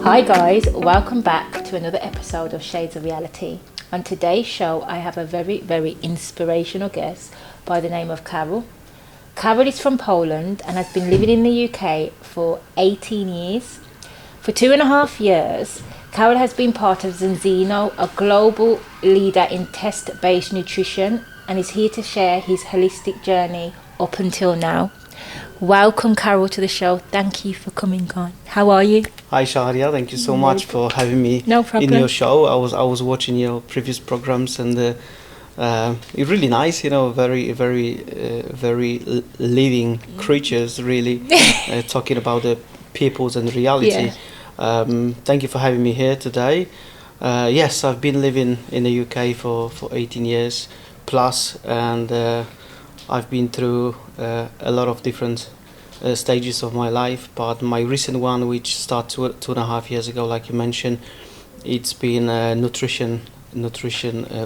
Hi guys, welcome back to another episode of Shades of Reality. On today's show I have a very inspirational guest by the name of Karol. Karol is from Poland and has been living in the UK for 18 years. For 2.5 years, Karol has been part of Zinzino, a global leader in test-based nutrition, and is here to share his holistic journey up until now. Welcome, Karol, to the show. Thank you for coming on. How are you? Hi, Sharia. Thank you so much for having me in your show. I was watching your previous programs, and it's really nice. You know, very living creatures, really talking about the peoples and reality. Yeah. Thank you for having me here today. Yes, I've been living in the UK for 18 years plus, and I've been through a lot of different stages of my life, but my recent one, which started 2.5 years ago, like you mentioned, it's been a nutrition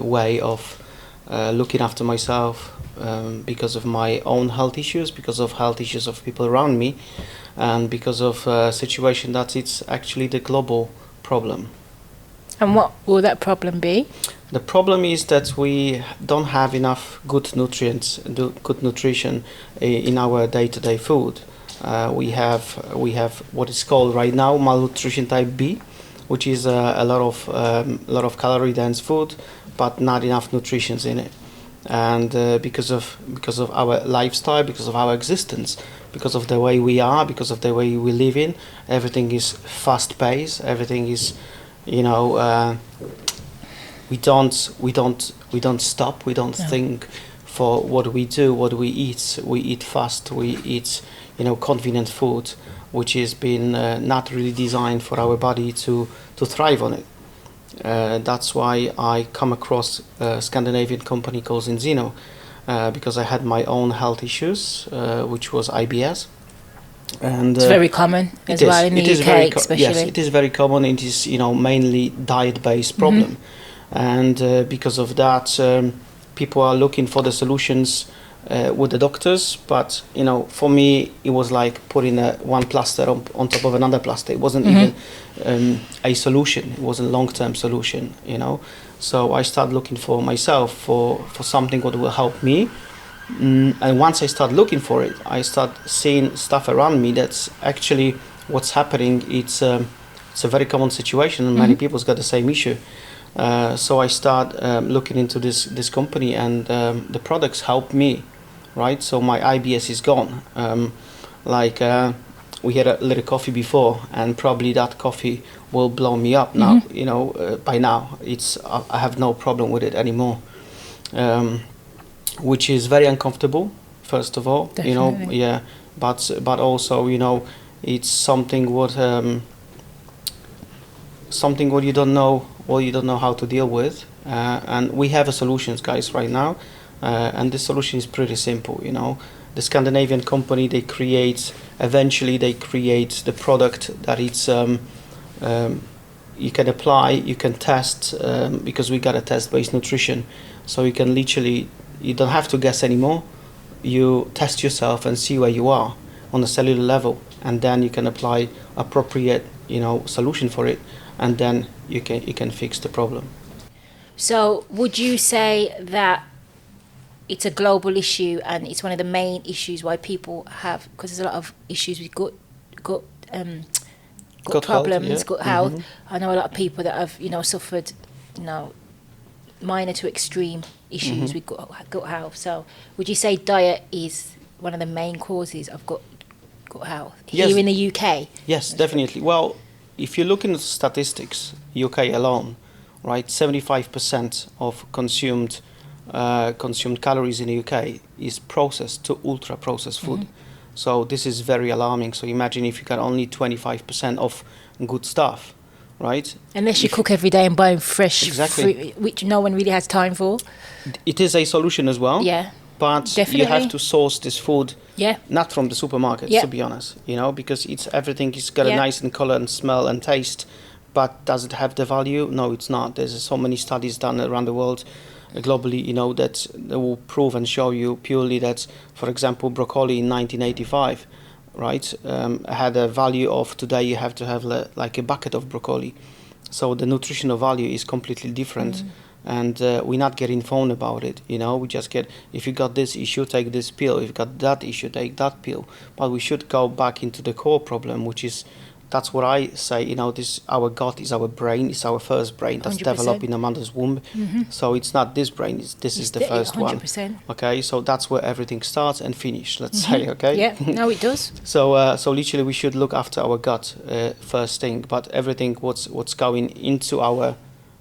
way of looking after myself because of my own health issues, because of health issues of people around me, and because of a situation that it's actually the global problem. And what will that problem be? The problem is that we don't have enough good nutrients, good nutrition in our day-to-day food. We have what is called right now malnutrition type B, which is a lot of calorie-dense food, but not enough nutrition in it. And because of our lifestyle, because of our existence, because of the way we are, because of the way we live in, everything is fast-paced. Everything is, you know. We don't stop. We don't think for what we do, what we eat. We eat fast. We eat, convenient food, which has been not really designed for our body to thrive on it. That's why I come across a Scandinavian company called Zinzino, because I had my own health issues, which was IBS. And it's very common as well in the UK, especially. Yes, it is very common. It is, mainly diet-based problem. Mm-hmm. And because of that, people are looking for the solutions with the doctors. But for me, it was like putting one plaster on top of another plaster. It wasn't even a solution. It was a long-term solution. So I started looking for myself for something that will help me. And once I start looking for it, I start seeing stuff around me that's actually what's happening. It's a very common situation, and many people's got the same issue. So I start looking into this company, and the products help me, right? So my IBS is gone. We had a little coffee before, and probably that coffee will blow me up now. By now I have no problem with it anymore, which is very uncomfortable. First of all, Definitely. but also it's something what you don't know. Well, you don't know how to deal with, and we have a solutions, guys, right now, and the solution is pretty simple. The Scandinavian company, they create the product that it's you can apply, you can test, because we got a test-based nutrition, so you can literally, you don't have to guess anymore. You test yourself and see where you are on a cellular level, and then you can apply appropriate solution for it, and then you can fix the problem. So would you say that it's a global issue, and it's one of the main issues why people have, because there's a lot of issues with gut problems, health, yeah. gut health. Mm-hmm. I know a lot of people that have suffered minor to extreme issues with gut health. So would you say diet is one of the main causes of gut health here in the UK? Yes, definitely. Well, if you look into statistics, UK alone, right, 75% of consumed calories in the UK is processed to ultra processed food. So this is very alarming. So imagine if you got only 25% of good stuff, right? Unless you cook every day and buy fresh exactly. fruit, which no one really has time for. It is a solution as well. Yeah. But definitely. You have to source this food, not from the supermarkets, to be honest, because everything is got a nice and color and smell and taste, but does it have the value? No, it's not. There's so many studies done around the world, globally, that will prove and show you purely that, for example, broccoli in 1985 right, had a value of today you have to have like a bucket of broccoli. So the nutritional value is completely different. And we're not getting informed about it, you know. We just get, if you got this issue, take this pill. If you got that issue, take that pill. But we should go back into the core problem, which is, that's what I say, you know, this, our gut is our brain, it's our first brain that's 100%. developed in a mother's womb. So it's not this brain, this is the first 100%. one. Okay, so that's where everything starts and finish, let's say, okay? Yeah, no, it does. So so literally we should look after our gut first thing, but everything what's going into our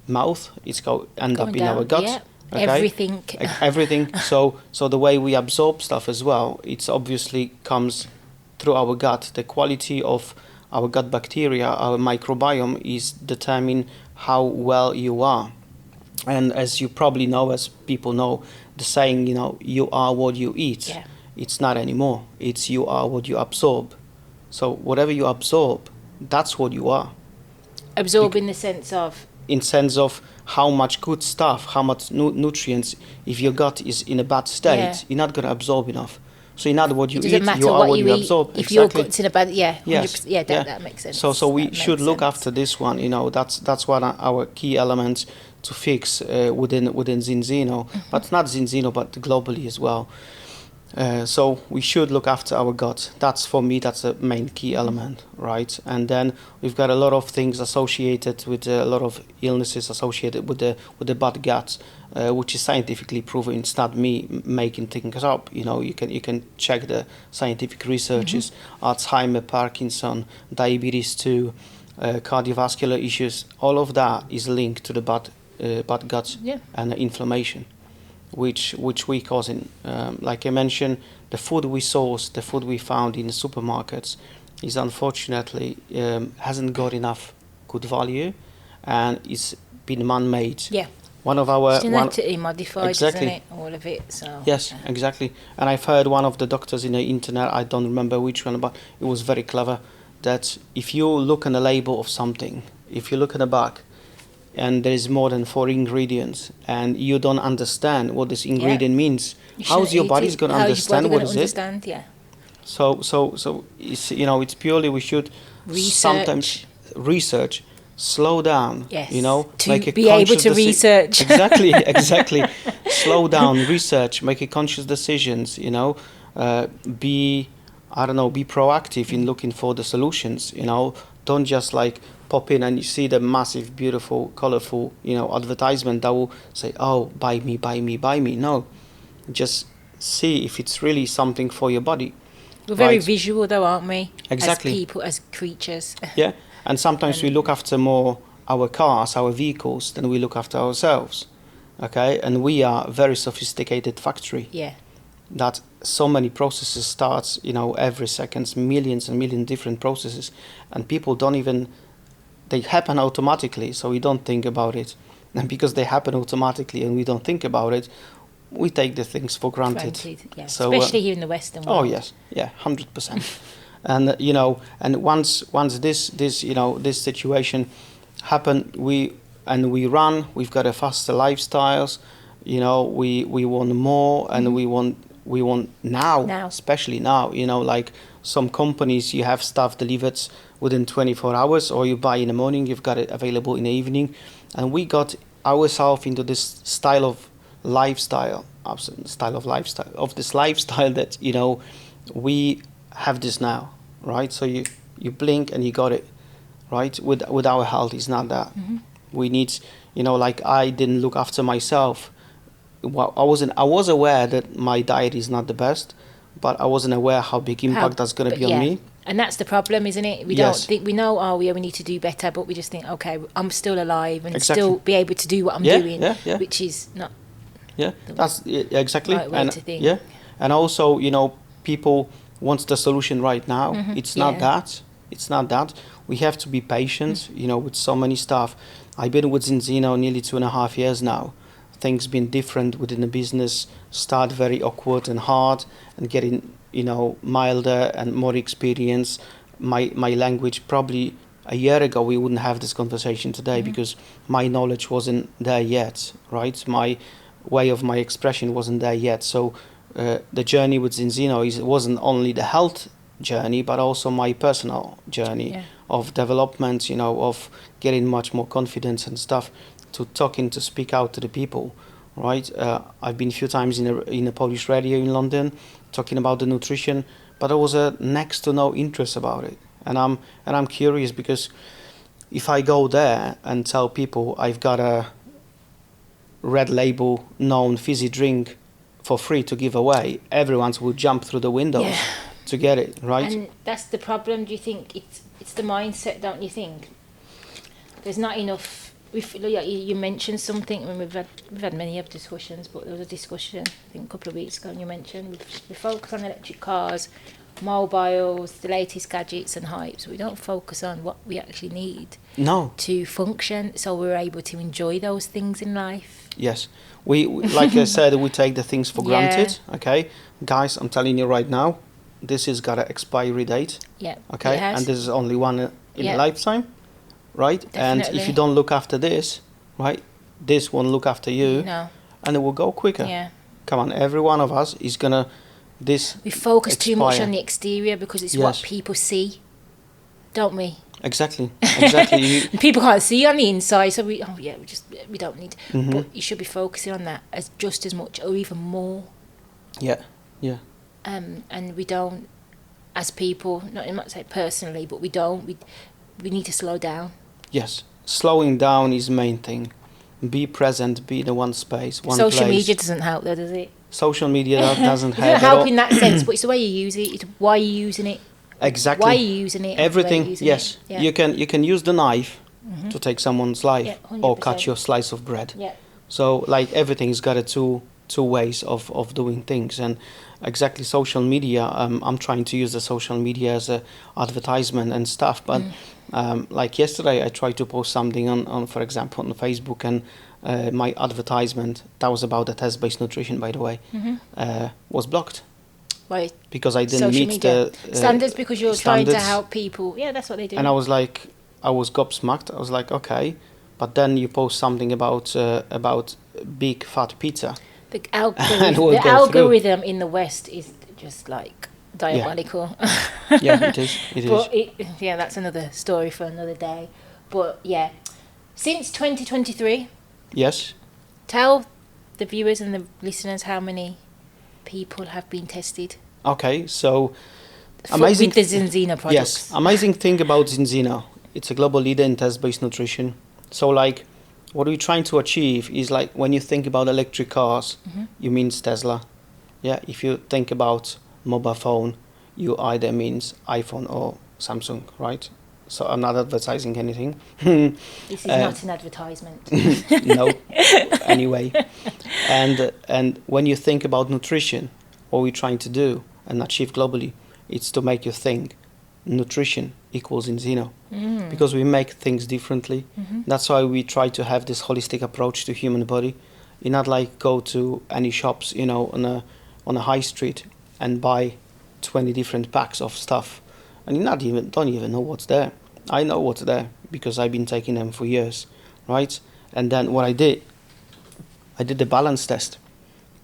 mouth, it's end Going up in down, our gut. yeah. Okay? Everything. Everything. So the way we absorb stuff as well, it's obviously comes through our gut. The quality of our gut bacteria, our microbiome, is determine how well you are. And as you probably know, as people know, the saying, you know, you are what you eat. Yeah. It's not anymore. It's you are what you absorb. So whatever you absorb, that's what you are. Absorb in the sense of, In sense of how much good stuff, how much nutrients. If your gut is in a bad state, Yeah. you're not going to absorb enough. So in other words, you it doesn't eat, matter you are what what you you eat. absorb. If your Exactly. gut's in a bad, yeah, 100%, Yes. yeah, Yeah. that makes sense. So we That should makes look sense. after this one. You know, that's one of our key elements to fix within Zinzino, but not Zinzino, but globally as well. So we should look after our gut. That's, for me, that's the main key element, right? And then we've got a lot of things associated with a lot of illnesses associated with the bad gut, which is scientifically proven. It's not me making things up. You know, you can check the scientific researches. Alzheimer, Parkinson, diabetes 2, cardiovascular issues. All of that is linked to the bad gut Yeah. and inflammation, which we causing. Like I mentioned, the food we source, the food we found in the supermarkets, is unfortunately hasn't got enough good value, and it's been man-made. Yeah. One of our It's genetically modified, Exactly. isn't it? All of it. So Yes, yeah. exactly. And I've heard one of the doctors in the internet, I don't remember which one, but it was very clever, that if you look on the label of something, if you look at the back, and there is more than 4 ingredients, and you don't understand what this ingredient means, You how's shouldn't your eat body's it. going to How's your understand body what gonna is it? understand? Yeah. So it's, you know, it's purely, we should sometimes research, slow down, Yes. you know, To make a be able conscious to research. exactly. Slow down, research, make a conscious decisions, you know, be proactive in looking for the solutions, you know. Don't just like pop in and you see the massive, beautiful, colorful, you know, advertisement that will say, oh, buy me, buy me, buy me. No, just see if it's really something for your body. We're very Right. visual, though, aren't we? Exactly. As people, as creatures. Yeah, and sometimes we look after more our cars, our vehicles, than we look after ourselves. Okay, and we are a very sophisticated factory. Yeah. That so many processes starts, you know, every second, millions and millions different processes, and people don't even, they happen automatically, so we don't think about it. And because they happen automatically and we don't think about it, we take the things for granted. Yeah. So, Especially here in the Western world. Oh yes, yeah, 100%. And you know, and once this you know, this situation happen, we run. We've got a faster lifestyles. You know, we want more, and we want now, especially now. You know, like some companies, you have stuff delivered within 24 hours, or you buy in the morning, you've got it available in the evening, and we got ourselves into this style of lifestyle that, you know, we have this now, right? So you blink and you got it, right? With our health, it's not that. We need, you know, like I didn't look after myself. Well, I was aware that my diet is not the best, but I wasn't aware how big impact that's going to be on me. And that's the problem, isn't it? We don't think, we know, oh, we need to do better, but we just think, okay, I'm still alive and still be able to do what I'm doing, which is not. Yeah, that's exactly. Right way to think. Yeah, and also, you know, people want the solution right now. It's not that. It's not that. We have to be patient, you know, with so many stuff. I've been with Zinzino nearly 2.5 years now. Things been different within the business, start very awkward and hard, and getting, you know, milder and more experience. My language, probably a year ago we wouldn't have this conversation today because my knowledge wasn't there yet, right? My way of my expression wasn't there yet. So the journey with Zinzino wasn't only the health journey, but also my personal journey Yeah. of development, you know, of getting much more confidence and stuff, to speak out to the people, right? I've been a few times in a Polish radio in London talking about the nutrition, but there was a next to no interest about it. And I'm curious, because if I go there and tell people I've got a red label known fizzy drink for free to give away, everyone would jump through the windows. Yeah. To get it, right? And that's the problem. Do you think it's the mindset? Don't you think? There's not enough. You mentioned something. I mean, we've had many other discussions, but there was a discussion I think a couple of weeks ago, and you mentioned we focus on electric cars, mobiles, the latest gadgets and hypes. We don't focus on what we actually need No. to function, so we're able to enjoy those things in life. Yes. We like I said, we take the things for Yeah. granted. Okay, guys, I'm telling you right now, this has got an expiry date. Yeah. Okay, it has. and this is only one in Yeah. a lifetime, right? And if Definitely. you don't look after this, right, this won't look after you, No. and it will go quicker. Yeah. Come on, every one of us is gonna this We focus too much expire. on the exterior because it's Yes. what people see, don't we? exactly. You, People can't see on the inside, so we don't need. Mhm. But you should be focusing on that as just as much or even more. yeah. And we don't, as people, I'm not saying personally, but we don't. We need to slow down. Yes, slowing down is the main thing. Be present, be in the one space, one Social place. media doesn't help, though, does it? Social media doesn't It have doesn't at help all. in that sense, but it's the way you use it. It's why you're using it. Exactly. Why you're using it. and where Everything. you're using Yes, it. Yeah. you can use the knife to take someone's life, Yeah, or 100%. cut your slice of bread. Yeah. So like everything's got a two ways of doing things, and exactly social media. I'm trying to use the social media as a advertisement and stuff, but like yesterday I tried to post something on for example on Facebook, and my advertisement that was about the test-based nutrition, by the way, was blocked Right. because I didn't Social meet media the standards, because you're trying to standards. help people. Yeah, that's what they do. And I was gobsmacked. I was like, okay, but then you post something about big fat pizza. The And we'll the go algorithm in the West is just like diabolical. Yeah, it is. It is. But that's another story for another day. But yeah, since 2023, Yes. tell the viewers and the listeners how many people have been tested Okay. So amazing. with the Zinzino products. Yes. Amazing thing about Zinzino. It's a global leader in test-based nutrition. So like, what we're trying to achieve is like when you think about electric cars, you means Tesla. Yeah. If you think about mobile phone, you either means iPhone or Samsung, right? So I'm not advertising anything. This is not an advertisement. No. Anyway, and when you think about nutrition, what we're trying to do and achieve globally, it's to make you think nutrition equals Zinzino, because we make things differently. That's why we try to have this holistic approach to human body. You not like go to any shops, you know, on a high street and buy 20 different packs of stuff, and you don't even know what's there. I know what's there because I've been taking them for years, right? And then what I did the balance test.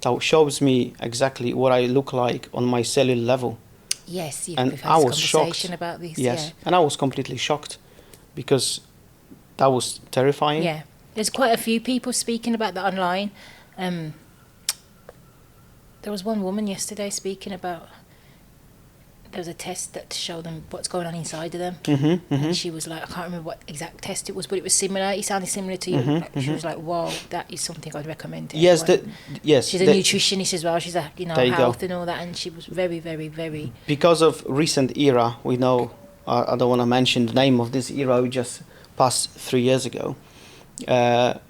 That shows me exactly what I look like on my cellular level. Yes, And we've I had this was shocked. conversation about this. Yes, and I was completely shocked because that was terrifying. Yeah, there's quite a few people speaking about that online. There was one woman yesterday speaking about there was a test that showed them what's going on inside of them. And she was like, I can't remember what exact test it was, but it was similar. It sounded similar to you. Like, she was like, "Wow, that is something I'd recommend to Yes, everyone." yes. She's a nutritionist as well. She's a There you go. health and all that, and she was very, very, very. Because of recent era, we know. I don't want to mention the name of this era. We just passed 3 years ago.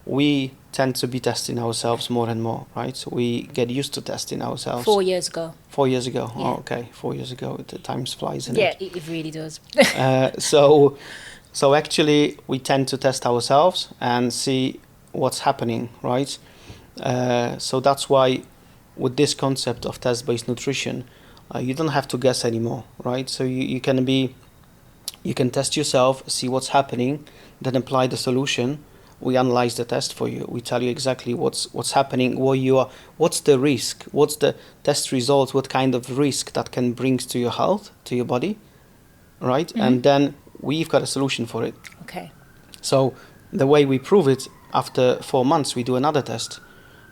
We tend to be testing ourselves more and more, right? So we get used to testing ourselves. 4 years ago. 4 years ago. Yeah. Oh, okay. 4 years ago. The time flies, isn't Yeah, it? it really does. So actually, we tend to test ourselves and see what's happening, right? So that's why, with this concept of test-based nutrition, you don't have to guess anymore, right? So you can test yourself, see what's happening, then apply the solution, we analyze the test for you. We tell you exactly what's happening, where you are, what's the risk, what's the test results, what kind of risk that can bring to your health, to your body, right? And then we've got a solution for it. Okay. So the way we prove it, after 4 months, we do another test,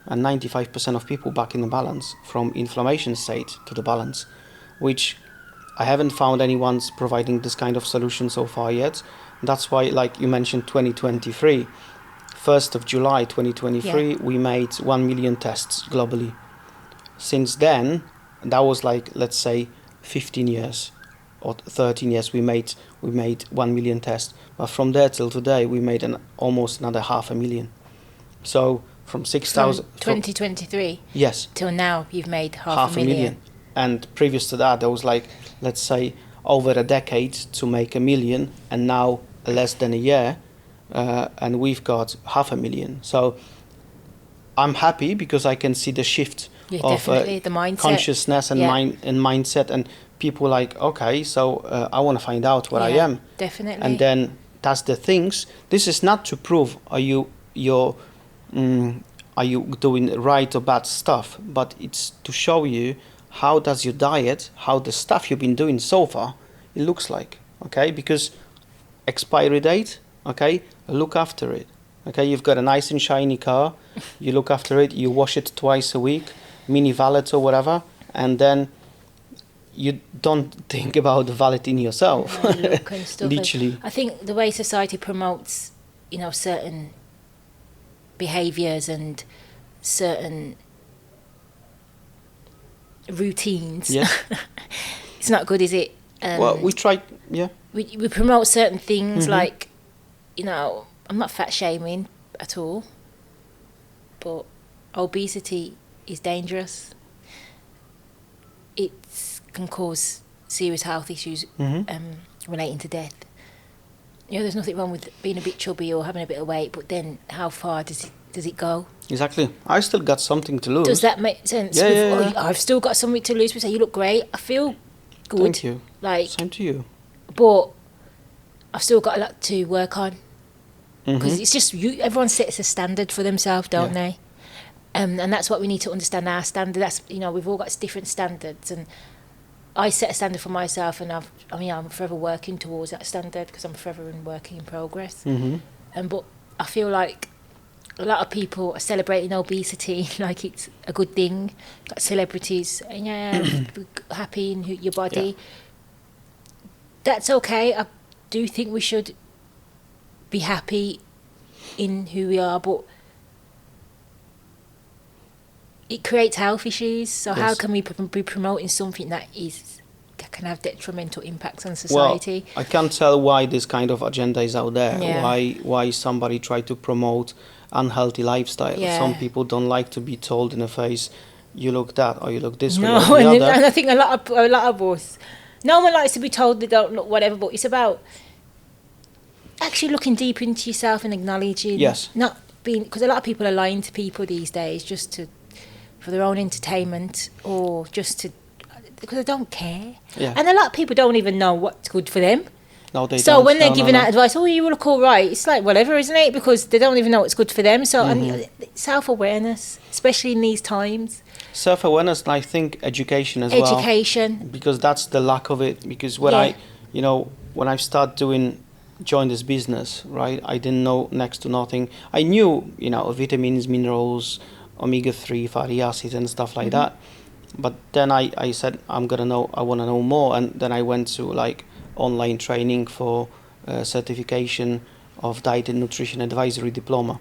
and 95% of people back in the balance, from inflammation state to the balance, which I haven't found anyone's providing this kind of solution so far yet. That's why, like you mentioned, 2023, 1st of July 2023, we made 1 million tests globally. Since then, that was like, let's say, 15 years or 13 years, we made 1 million tests. But from there till today, we made almost another 500,000. So from 6,000... 2023? Yes. Till now, you've made half a million. And previous to that, there was like, let's say, over a decade to make 1 million, and now less than a year, and we've got 500,000. So I'm happy because I can see the shift of the mindset. consciousness and mindset, and people like, okay, so I want to find out where I am. Definitely. And then that's the things. This is not to prove are you doing right or bad stuff, but it's to show you how does your diet, how the stuff you've been doing so far, it looks like, okay? Because expiry date, okay, look after it, okay? You've got a nice and shiny car, you look after it, you wash it twice a week, mini valet or whatever, and then you don't think about valeting yourself. Look and stuff. Literally. I think the way society promotes, certain behaviours and certain routines. Yeah. It's not good, is it? Well, we tried, yeah. We promote certain things like, I'm not fat shaming at all, but obesity is dangerous. It can cause serious health issues relating to death. There's nothing wrong with being a bit chubby or having a bit of weight, but then how far does it go? Exactly. I still got something to lose. Does that make sense? Yeah. I've still got something to lose. We say you look great. I feel good. Thank you. Like, same to you. But I've still got a lot to work on, because it's just everyone sets a standard for themselves, don't they? And that's what we need to understand, our standard. That's we've all got different standards, and I set a standard for myself, and I'm forever working towards that standard because I'm forever working in progress. But I feel like a lot of people are celebrating obesity like it's a good thing. Got celebrities, happy in your body. That's okay. I do think we should be happy in who we are, but it creates health issues. So how can we be promoting something that can have detrimental impacts on society? Well, I can't tell why this kind of agenda is out there. Why somebody try to promote unhealthy lifestyle. Some people don't like to be told in the face, you look that or you look this way. And I think a lot of us, no one likes to be told they don't look whatever, but it's about actually looking deep into yourself and acknowledging, not being, because a lot of people are lying to people these days for their own entertainment, or because they don't care. And a lot of people don't even know what's good for them. No, they so don't. When they're giving out advice, you look all right, it's like whatever, isn't it? Because they don't even know what's good for them. So and self-awareness, especially in these times. Self-awareness, and I think education as well. Education. Because that's the lack of it. Because when when I joined this business, right, I didn't know next to nothing. I knew, vitamins, minerals, omega-3 fatty acids and stuff like that. But then I said, I want to know more. And then I went to online training for certification of diet and nutrition advisory diploma.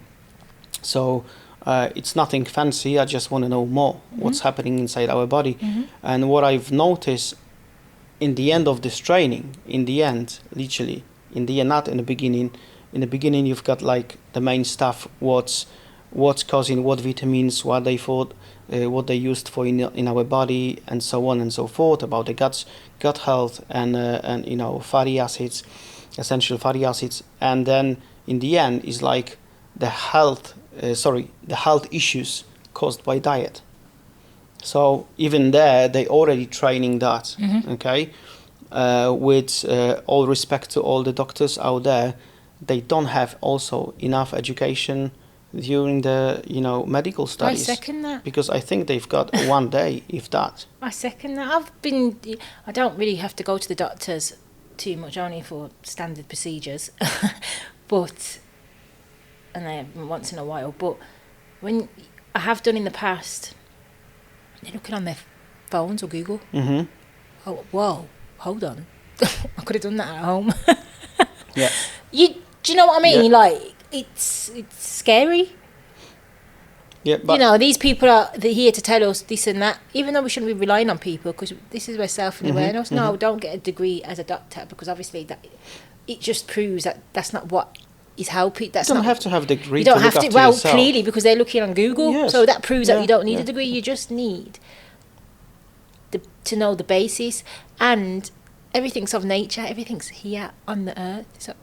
So it's nothing fancy. I just want to know more what's happening inside our body. And what I've noticed in the end of this training, literally, not in the beginning. In the beginning, you've got the main stuff, what's causing what vitamins, what they thought, what they used for in our body, and so on and so forth, about the gut health and fatty acids, essential fatty acids. And then in the end is the health issues caused by diet. So even there, they already training that, okay? With all respect to all the doctors out there, they don't have also enough education during the medical studies. I second that. Because I think they've got one day, if that. I second that. I don't really have to go to the doctors too much, only for standard procedures, and once in a while. But when I have done in the past, they're looking on their phones or Google. Mm-hmm. Oh, whoa, hold on. I could have done that at home. Yeah. Do you know what I mean? Yeah. Like, it's scary. Yeah, but these people they're here to tell us this and that, even though we shouldn't be relying on people, because this is where self-awareness. Mm-hmm. No, don't get a degree as a doctor, because obviously that it just proves that that's not what is helping. You don't have to have a degree. You don't to have look to. after Well, yourself. clearly, because they're looking on Google, Yes. so that proves that you don't need Yeah. a degree. You just need to know the basis, and everything's of nature. Everything's here on the earth. So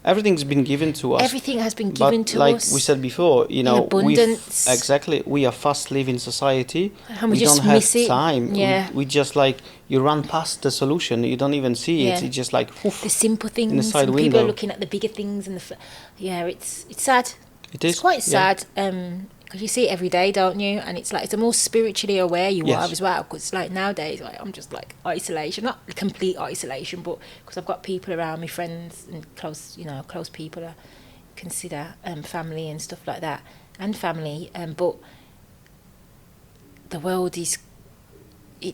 Everything's been given to us. everything has been given to like us. we said before, abundance. Exactly, we are fast-living society. And we just don't have miss it. time. Yeah. We just you run past the solution. You don't even see it. Yeah. It's just like woof, The simple things. in the side and window. people are looking at the bigger things, and it's sad. It is. It's quite yeah. sad. Because you see it every day, don't you? And it's like, it's the more spiritually aware you Yes. are as well. Because like nowadays, I'm just like isolation, not complete isolation, but because I've got people around me, friends and close people I consider family and stuff like that, and family. But the world it's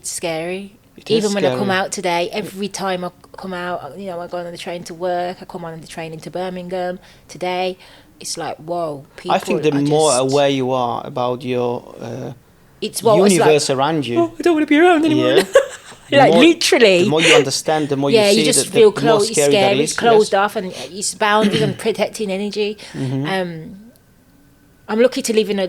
scary. It is Even when I scary. come out today, every time I come out, I go on the train to work. I come on the train into Birmingham today. It's like, whoa, people. I think the more aware you are about your universe around you, oh, I don't want to be around anymore. yeah, the Like more- literally. the more you understand, the more you see you just that feel the more closed. It's scary that scary. is. It's closed Yes. off, and it's bounded and protecting energy. Mm-hmm. I'm lucky to live in a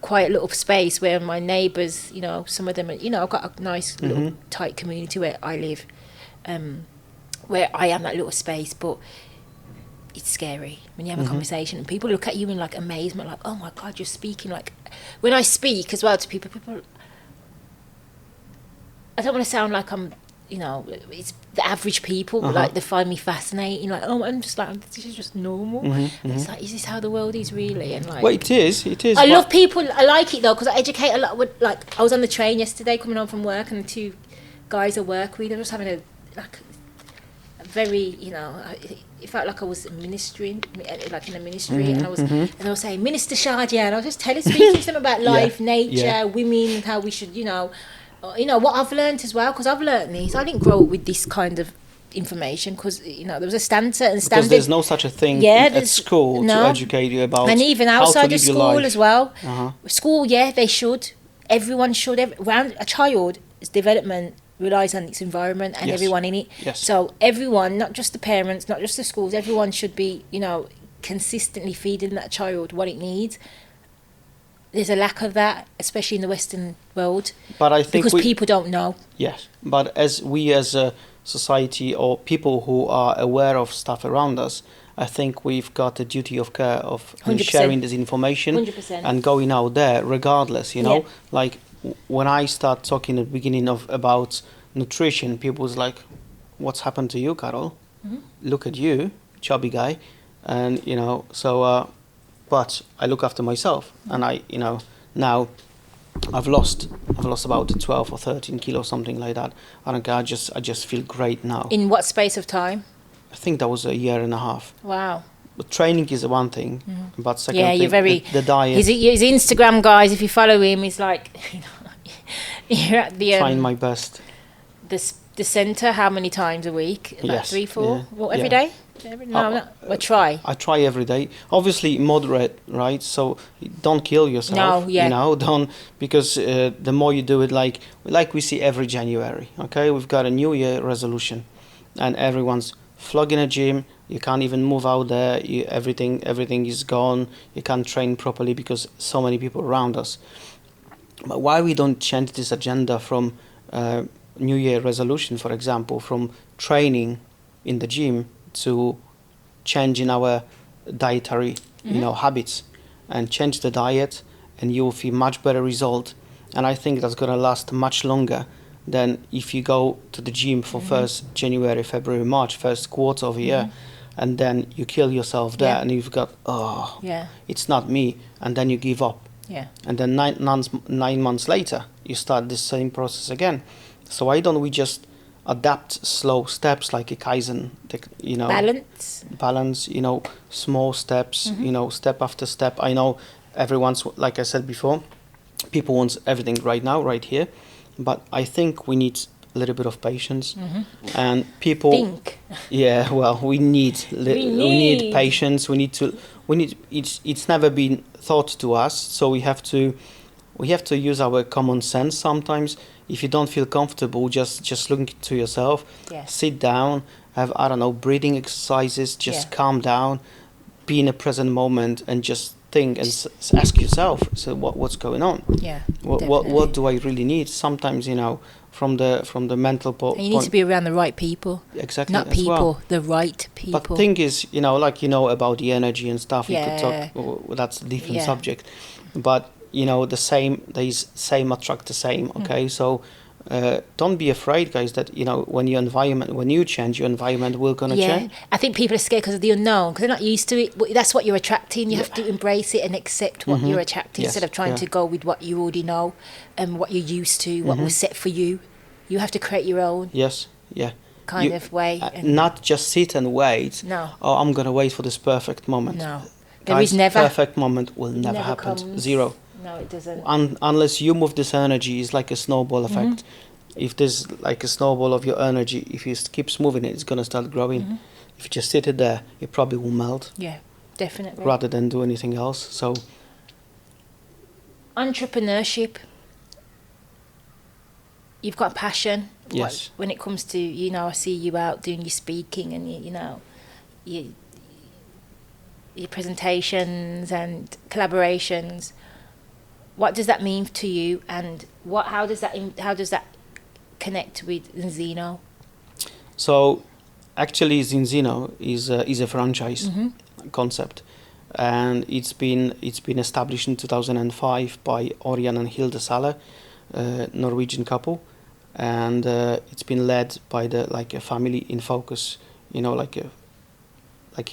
quiet little space where my neighbours, some of them, I've got a nice little tight community where I live, where I am that little space, but it's scary when you have a conversation and people look at you in like amazement, like, oh my God, you're speaking. Like when I speak as well to people, I don't want to sound like I'm, it's the average people, but like they find me fascinating. Like, oh, I'm just like, this is just normal. It's like, is this how the world is really? And like, Well, it is. I love people. I like it though, because I educate a lot. Like, I was on the train yesterday coming home from work, and the two guys I work with, they were just having a very, it felt like I was ministering, like in a ministry, and I was, and I was saying, Minister Shadia, and I was just speaking to them about life, nature, women, and how we should, what I've learned as well, because I've learned this. I didn't grow up with this kind of information, because there was a certain because standard. there's no such a thing at school to educate you about, and even how to outside of live your school life. as well. School, They should. Everyone should. Around a child's development relies on its environment and Yes. everyone in it. Yes. So everyone, not just the parents, not just the schools, everyone should be, consistently feeding that child what it needs. There's a lack of that, especially in the Western world, But I think because people don't know. Yes, but as a society or people who are aware of stuff around us, I think we've got a duty of care of 100%. sharing this information 100%. and going out there regardless, Yeah. Like when I start talking at the beginning about nutrition, people was like, what's happened to you, Karol? Look at you, chubby guy. And, but I look after myself, and I, now I've lost about 12 or 13 kilos, something like that. I don't care. I just feel great now. In what space of time? I think that was a year and a half. Wow. But training is one thing, but second Yeah, thing, you're very. the diet. His Instagram, guys, if you follow him, he's like, you're at the Trying my best. the centre. How many times a week? About Yes, 3, 4. yeah, Well, every yeah. day. I try. I try every day. Obviously moderate, right? So don't kill yourself. No, yeah. Don't, because the more you do it, like we see every January. Okay, we've got a New Year resolution, and everyone's flogging a gym. You can't even move out there. Everything is gone. You can't train properly because so many people around us. But why we don't change this agenda from New Year resolution, for example, from training in the gym to changing our dietary habits, and change the diet, and you'll feel much better result. And I think that's going to last much longer than if you go to the gym for first January, February, March, first quarter of a year. and then you kill yourself there, Yeah. and you've got, Yeah. it's not me, and then you give up. Yeah. And then 9 months later, you start the same process again. So why don't we just adapt slow steps like a Kaizen, balance, small steps, step after step. I know everyone's, like I said before, people want everything right now, right here. But I think we need a little bit of patience, and people yeah, well, we need patience. It's never been taught to us, so we have to use our common sense sometimes. If you don't feel comfortable, just look to yourself, sit down, have, I don't know, breathing exercises, just calm down, be in a present moment, and just think and ask yourself, so what's going on? What do I really need? Sometimes, from the mental point, and you need to be around the right people. Exactly. Not people, the right people. But thing is, about the energy and stuff. You could talk. That's a different subject. But the same attract the same. Okay, so don't be afraid, guys. That when you change, your environment will gonna change. I think people are scared because of the unknown, because they're not used to it. But that's what you're attracting. You have to embrace it and accept what you're attracting, instead of trying to go with what you already know and what you're used to, what was set for you. You have to create your own. Kind of way. Not just sit and wait. No. Oh, I'm gonna wait for this perfect moment. No. There is never. Perfect moment will never happen. Comes. Zero. No, it doesn't. Unless you move this energy, it's like a snowball effect. If there's like a snowball of your energy, if you keeps moving it, it's gonna start growing. If you just sit it there, it probably will melt. Yeah, definitely. Rather than do anything else. So, entrepreneurship. You've got passion. Yes. When it comes to, I see you out doing your speaking and your presentations and collaborations. What does that mean to you, and how does that connect with Zinzino? So, actually, Zinzino is a franchise concept, and it's been established in 2005 by Orion and Hilde Salle, Norwegian couple, and it's been led by a family in focus, like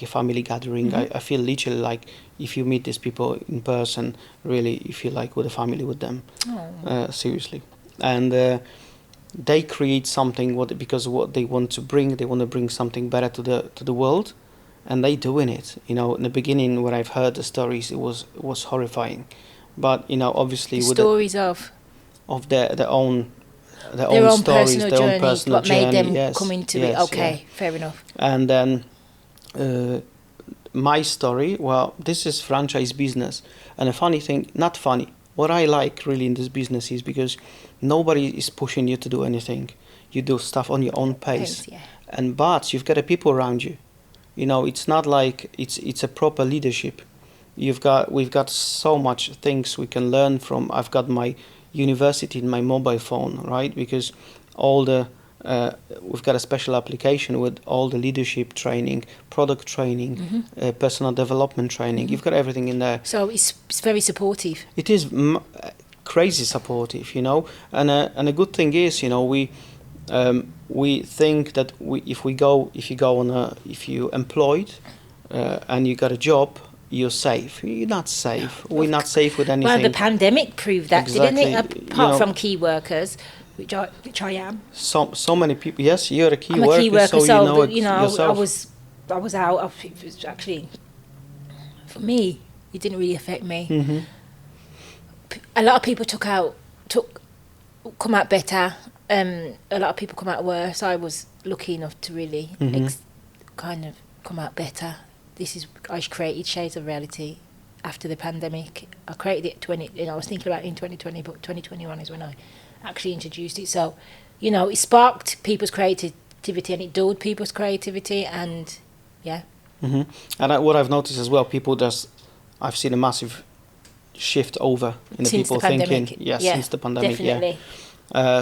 a family gathering. I feel literally like if you meet these people in person, really you feel like with a family with them. Seriously. And they create something because what they want to bring something better to the world, and they doing it. In the beginning, when I've heard the stories, it was horrifying, but obviously with stories of their own stories, personal their journey, own personal what made journey. them come into it. Okay, fair enough. And then my story, well, this is franchise business, and a funny thing, not funny, what I like really in this business is because nobody is pushing you to do anything. You do stuff on your own pace. But you've got the people around you. It's not like it's a proper leadership. We've got so much things we can learn from. I've got my university in my mobile phone, right? Because we've got a special application with all the leadership training, product training, personal development training. You've got everything in there. So it's very supportive. It is crazy supportive, And a good thing is, we think that if you're employed and you got a job, you're safe. You're not safe. We're not safe with anything. Well, the pandemic proved that, Exactly. didn't it? Apart from key workers, which I am. So many people. Yes, you're a key I'm worker. a key worker, so yourself. I was out. It was actually, for me, it didn't really affect me. A lot of people come out better. A lot of people come out worse. I was lucky enough to really kind of come out better. I created Shades of Reality after the pandemic. I created it I was thinking about it in 2020, but 2021 is when I actually introduced it. So, it sparked people's creativity and it dulled people's creativity, and And what I've noticed as well, I've seen a massive shift over in the people thinking. Since the pandemic. Definitely.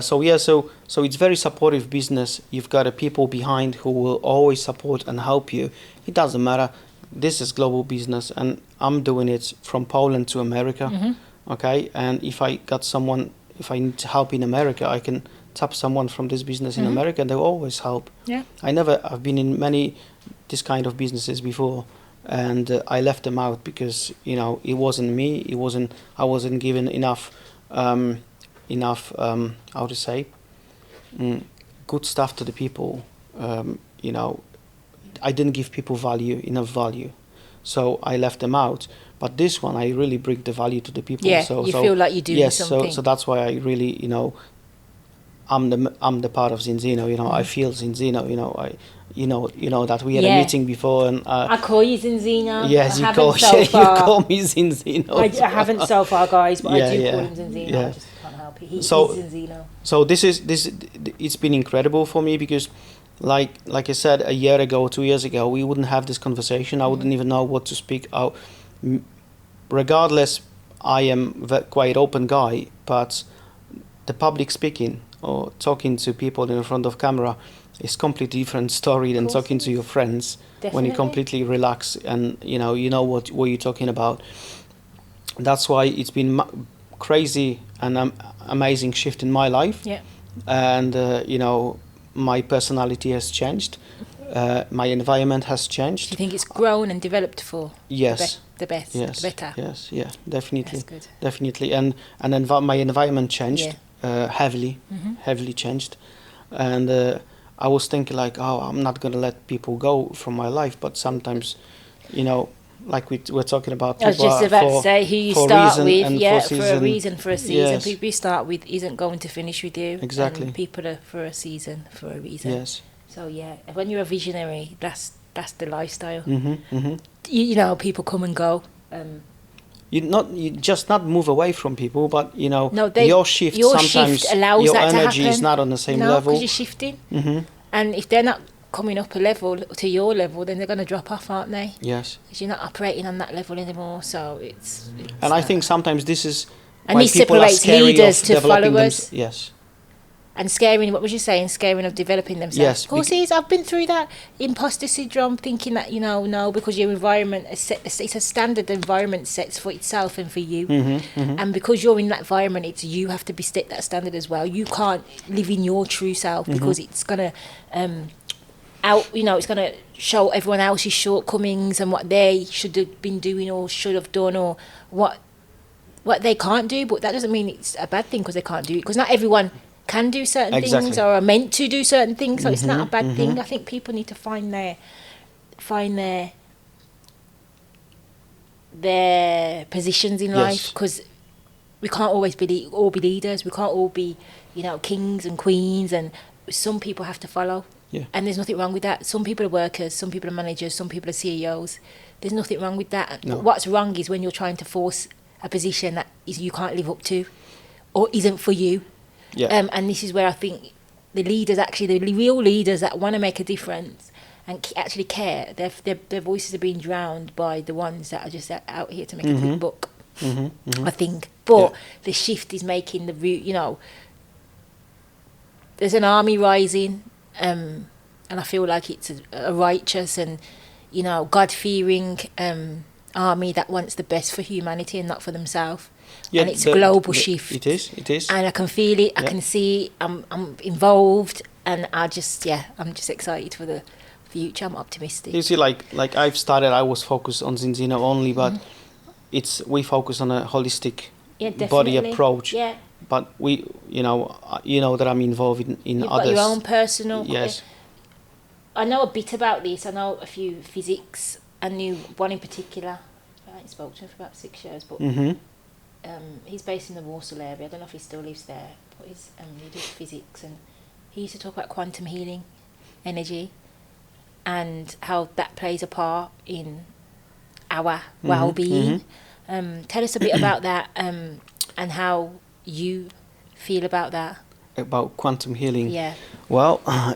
So it's very supportive business. You've got people behind who will always support and help you. It doesn't matter. This is global business, and I'm doing it from Poland to America. Okay, and if I need help in America, I can tap someone from this business in America, and they'll always help. I've been in many this kind of businesses before, and I left them out because it wasn't me. I wasn't given enough how to say good stuff to the people. I didn't give people enough value, so I left them out. But this one, I really bring the value to the people. Yeah, you feel like you're doing something. Yes, so that's why I really, I'm the part of Zinzino. I feel Zinzino. That we had a meeting before, and I call you Zinzino. Yes, you call me Zinzino. I haven't so far, guys, but I do call him Zinzino. Yeah. I just can't help it. He's Zinzino. So this. It's been incredible for me because, like I said, a year ago, 2 years ago, we wouldn't have this conversation. I wouldn't even know what to speak out. Regardless, I am quite open guy, but the public speaking or talking to people in front of camera is completely different story than talking to your friends. Definitely. When you completely relax and you know what you're talking about. That's why it's been crazy and amazing shift in my life. Yeah. And my personality has changed. My environment has changed. Do you think it's grown and developed for yes the best? Yes, the better? Yes, yeah, definitely. That's good. Definitely, and then my environment changed heavily changed, and I was thinking like, oh, I'm not gonna let people go from my life, but sometimes, like we're talking about. I was just about to say who you start with, for a reason, for a season. Yes. People you start with isn't going to finish with you. Exactly. And people are for a season, for a reason. Yes. So when you're a visionary, that's the lifestyle. Mm-hmm. People come and go. You just not move away from people, but your your shift allows your that energy to happen. is not on the same level. No, because you're shifting. Mm-hmm. And if they're not coming up a level to your level, then they're going to drop off, aren't they? Yes. Because you're not operating on that level anymore. So it's and I think sometimes this is and why this people are separates scary leaders of to developing followers. Yes. And scaring, what was you saying? Scaring of developing themselves. Yes. Of course, I've been through that imposter syndrome, thinking that no, because your environment is set, it's a standard environment sets for itself and for you, and because you're in that environment, it's you have to be set that standard as well. You can't live in your true self because it's gonna it's gonna show everyone else's shortcomings and what they should have been doing or should have done or what they can't do. But that doesn't mean it's a bad thing because they can't do it, because not everyone can do certain things or are meant to do certain things, so it's not a bad thing. I think people need to find their positions in life, because we can't always all be leaders. We can't all be kings and queens, and some people have to follow. And there's nothing wrong with that. Some people are workers, some people are managers, some people are CEOs. There's nothing wrong with that. No. But what's wrong is when you're trying to force a position that you can't live up to or isn't for you. And this is where I think the leaders, actually the real leaders that want to make a difference and actually care, their voices are being drowned by the ones that are just out here to make a quick buck, I think. But the shift is making the root, there's an army rising, and I feel like it's a righteous and God-fearing army that wants the best for humanity and not for themselves. And it's a global shift. It is. And I can feel it, I can see it, I'm involved, and I'm just excited for the future. I'm optimistic. You see, like I was focused on Zinzino only, but we focus on a holistic body approach. Yeah. But we, that I'm involved in You've others. Got your own personal. Yes. I know a bit about this. I know a few physics. I knew one in particular. I haven't spoken to him for about 6 years, but he's based in the Warsaw area. I don't know if he still lives there, but he does physics, and he used to talk about quantum healing, energy, and how that plays a part in our well-being. Tell us a bit about that, and how you feel about that. About quantum healing. Yeah. Well, I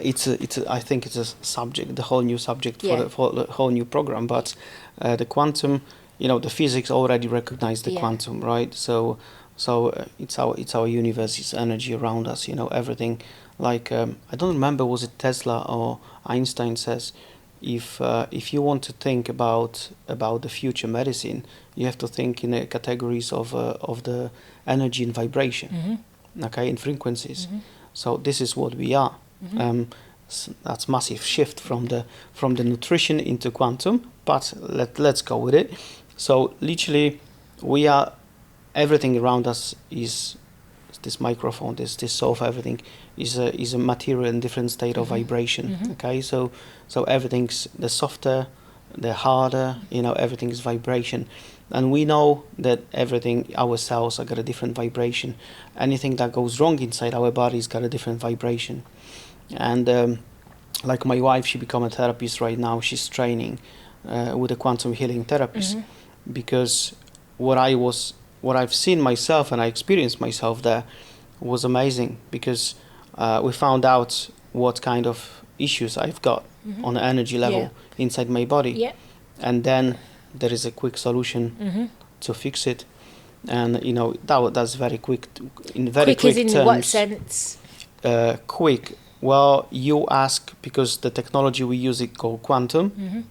think it's a subject, the whole new subject for the whole new program. But the quantum, the physics already recognize the quantum, right? So it's our universe, it's energy around us. Everything. Like I don't remember, was it Tesla or Einstein says, if you want to think about the future medicine, you have to think in the categories of the energy and vibration. Okay, in frequencies. So this is what we are. That's massive shift from the nutrition into quantum. But let's go with it. So literally, everything around us is this microphone, this sofa, everything is a material in different state of vibration. Okay, so everything's the softer, the harder, everything is vibration. And we know that everything, our cells have got a different vibration. Anything that goes wrong inside our body's got a different vibration. And like my wife, she become a therapist right now. She's training with a quantum healing therapist, because what I've seen myself and I experienced myself there was amazing, because we found out what kind of issues I've got on an energy level inside my body. Yeah. And then there is a quick solution to fix it. And that's very quick, in very quick is in terms. what sense? Quick. Well, you ask, because the technology we use is called quantum,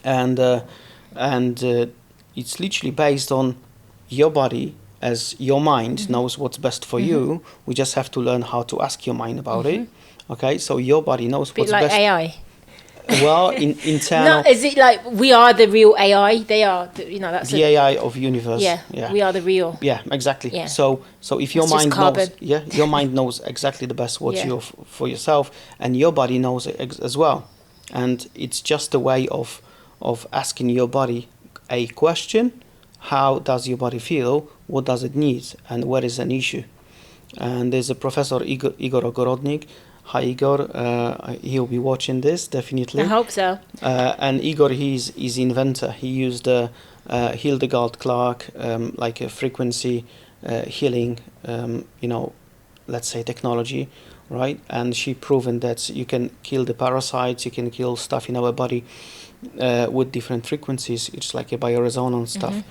and it's literally based on your body, as your mind knows what's best for you. We just have to learn how to ask your mind about it. Okay, so your body knows what's like best. AI. Well, in internal. No, is it like we are the real AI? They are, that's the AI of universe. Yeah, we are the real. Yeah, exactly. Yeah. So if your It's just mind carbon. knows, your mind knows exactly the best what's Yeah. for yourself, and your body knows it as well. And it's just a way of asking your body a question: how does your body feel? What does it need? And where is an issue? And there's a professor, Igor Ogorodnik. Hi, Igor. He'll be watching this, definitely. I hope so. And Igor, he's inventor. He used Hildegard Clark, like a frequency healing, let's say technology, right? And she proven that you can kill the parasites, you can kill stuff in our body with different frequencies. It's like a bioresonance stuff,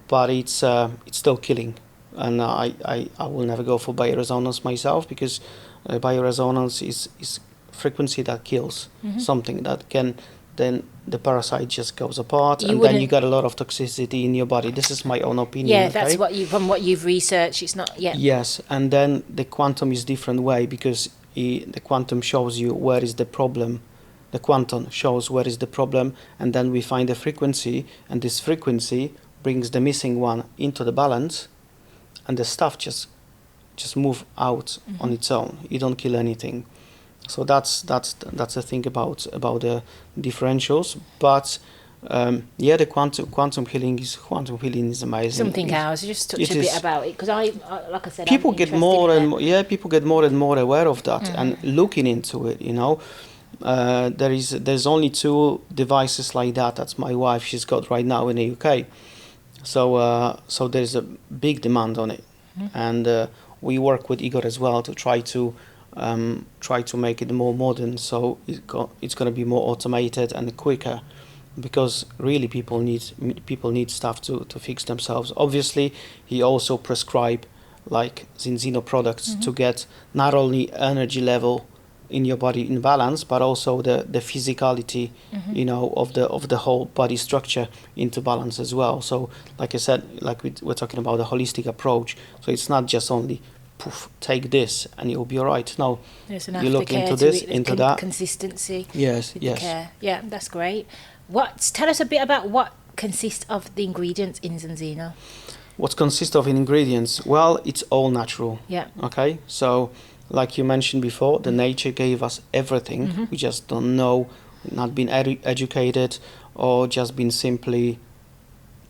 but it's still killing. And I will never go for bioresonance myself, because bioresonance is frequency that kills something that can, then the parasite just goes apart, and then you got a lot of toxicity in your body. This is my own opinion. Yeah, that's from what you've researched. It's not yet. Yes, and then the quantum is different way, because the quantum shows you where is the problem. The quantum shows where is the problem, and then we find a frequency, and this frequency brings the missing one into the balance, and the stuff just move out on its own. You don't kill anything. So that's the thing about the differentials. But the quantum healing is amazing. Something else. Just touch a bit about it, because I like I said, people I'm get more interested and in more, people get more and more aware of that and looking into it. There's only 2 devices like that. That's my wife. She's got right now in the UK. So there's a big demand on it, and we work with Igor as well to try to make it more modern. So it's going to be more automated and quicker, because really people need stuff to fix themselves. Obviously, he also prescribe like Zinzino products to get not only energy level in your body in balance, but also the physicality, of the whole body structure into balance as well. So, like I said, like we're talking about a holistic approach. So it's not just only, poof, take this and you'll be all right. No, there's you look into this, into that. Consistency. Yes, with yes. The care. Yeah, that's great. Tell us a bit about what consists of the ingredients in Zinzino. What consists of ingredients? Well, it's all natural. Yeah. Okay, so like you mentioned before, the nature gave us everything. We just don't know, not been educated, or just been simply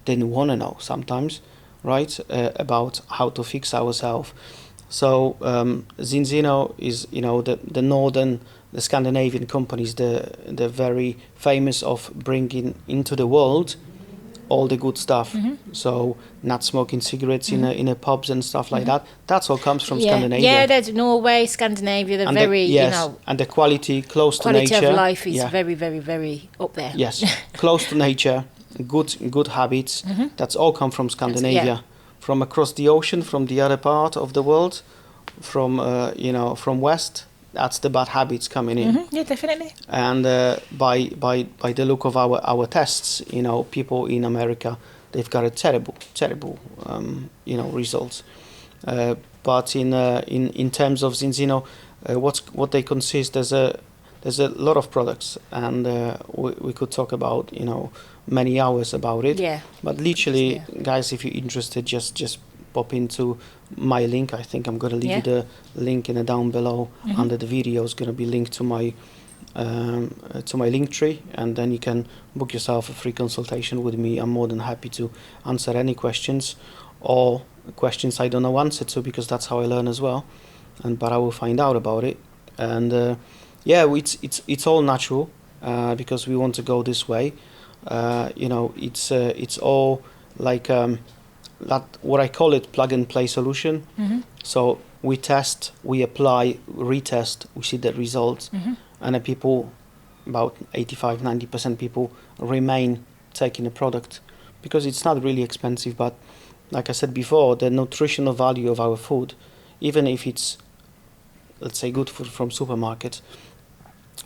didn't want to know sometimes, right, about how to fix ourselves. So Zinzino is, the northern, the Scandinavian companies, they're very famous of bringing into the world all the good stuff. So not smoking cigarettes in a pubs and stuff like that. That's all comes from Scandinavia. Yeah, there's Norway, Scandinavia. They're very, and the quality close to nature. Quality of life is very, very, very up there. Yes, close to nature, good habits. That's all come from Scandinavia, from across the ocean, from the other part of the world, from from west. That's the bad habits coming in. Yeah, definitely. And by the look of our tests, people in America, they've got a terrible results. But in terms of Zinzino, what they consist, there's there's a lot of products, and we could talk about, many hours about it. Yeah. But literally, guys, if you're interested, just pop into my link. I think I'm gonna leave you the link in the down below under the video. Is gonna be linked to my link tree, and then you can book yourself a free consultation with me. I'm more than happy to answer any questions, or questions I don't know answer to, because that's how I learn as well. But I will find out about it. And it's all natural, because we want to go this way. It's all like what I call it plug and play solution. So we test, we apply, retest, we see the results, and the people, about 85-90% people, remain taking the product because it's not really expensive. But like I said before, the nutritional value of our food, even if it's, let's say, good food from supermarket,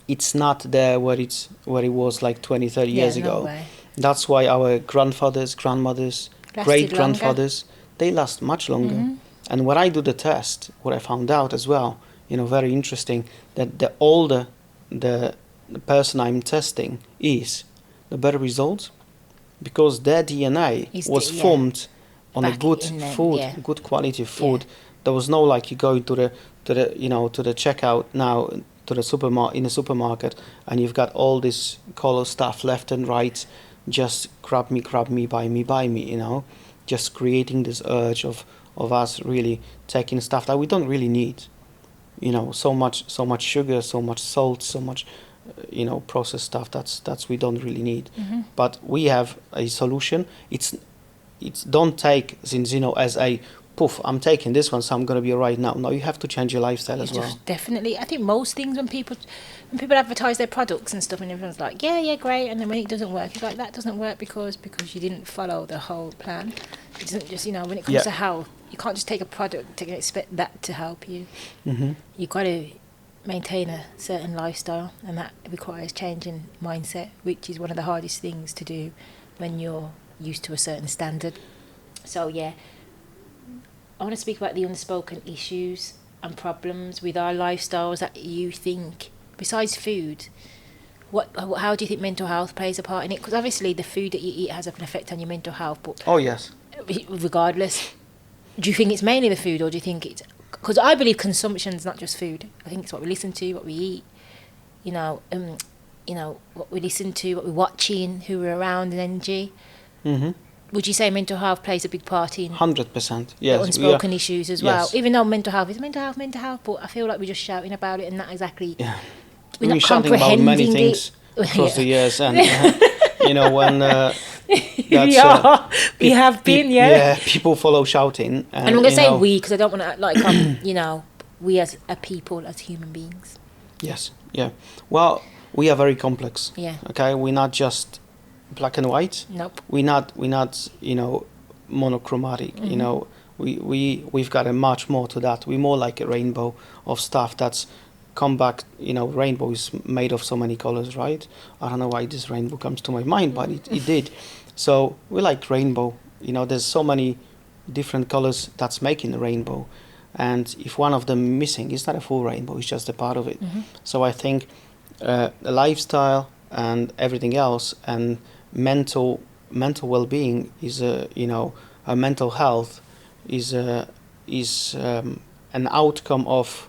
it's not there where it was like 20-30 years ago. Way. That's why our grandfathers, grandmothers, great grandfathers, they last much longer. And when I do the test, what I found out as well, very interesting, that the older the person I'm testing is, the better results, because their DNA was formed on a good food, good quality food. There was no like you go to the checkout now to the supermarket, and you've got all this color stuff left and right, just grab me, buy me, just creating this urge of us really taking stuff that we don't really need. So much sugar, so much salt, so much processed stuff that's we don't really need. But we have a solution. It's don't take Zinzino as a poof, I'm taking this one, so I'm going to be all right now. No, you have to change your lifestyle as well. Definitely. I think most things, when people advertise their products and stuff, and everyone's like, yeah, great, and then when it doesn't work, it's like, that doesn't work because you didn't follow the whole plan. It doesn't just, when it comes to health, you can't just take a product and expect that to help you. You've got to maintain a certain lifestyle, and that requires changing mindset, which is one of the hardest things to do when you're used to a certain standard. So I want to speak about the unspoken issues and problems with our lifestyles that you think, besides food, how do you think mental health plays a part in it? Because obviously the food that you eat has an effect on your mental health. But regardless, do you think it's mainly the food, or do you think it's... Because I believe consumption is not just food. I think it's what we listen to, what we eat, what we listen to, what we're watching, who we're around, and energy. Would you say mental health plays a big part in 100%? Yes, the unspoken issues as well? Even though mental health is mental health, but I feel like we're just shouting about it and not exactly. We're not shouting about many things across the years, and when we have been, people follow shouting, and I'm gonna say we, because I don't want to like we as a people, as human beings. Yes, well, we are very complex. Okay, we're not just black and white. Nope. We're not monochromatic. We've got a much more to that. We're more like a rainbow of stuff that's come back. Rainbow is made of so many colors, right? I don't know why this rainbow comes to my mind, but it did. So we like rainbow. There's so many different colors that's making a rainbow, and if one of them missing, it's not a full rainbow. It's just a part of it. So I think the lifestyle and everything else, and mental well-being is our mental health is an outcome of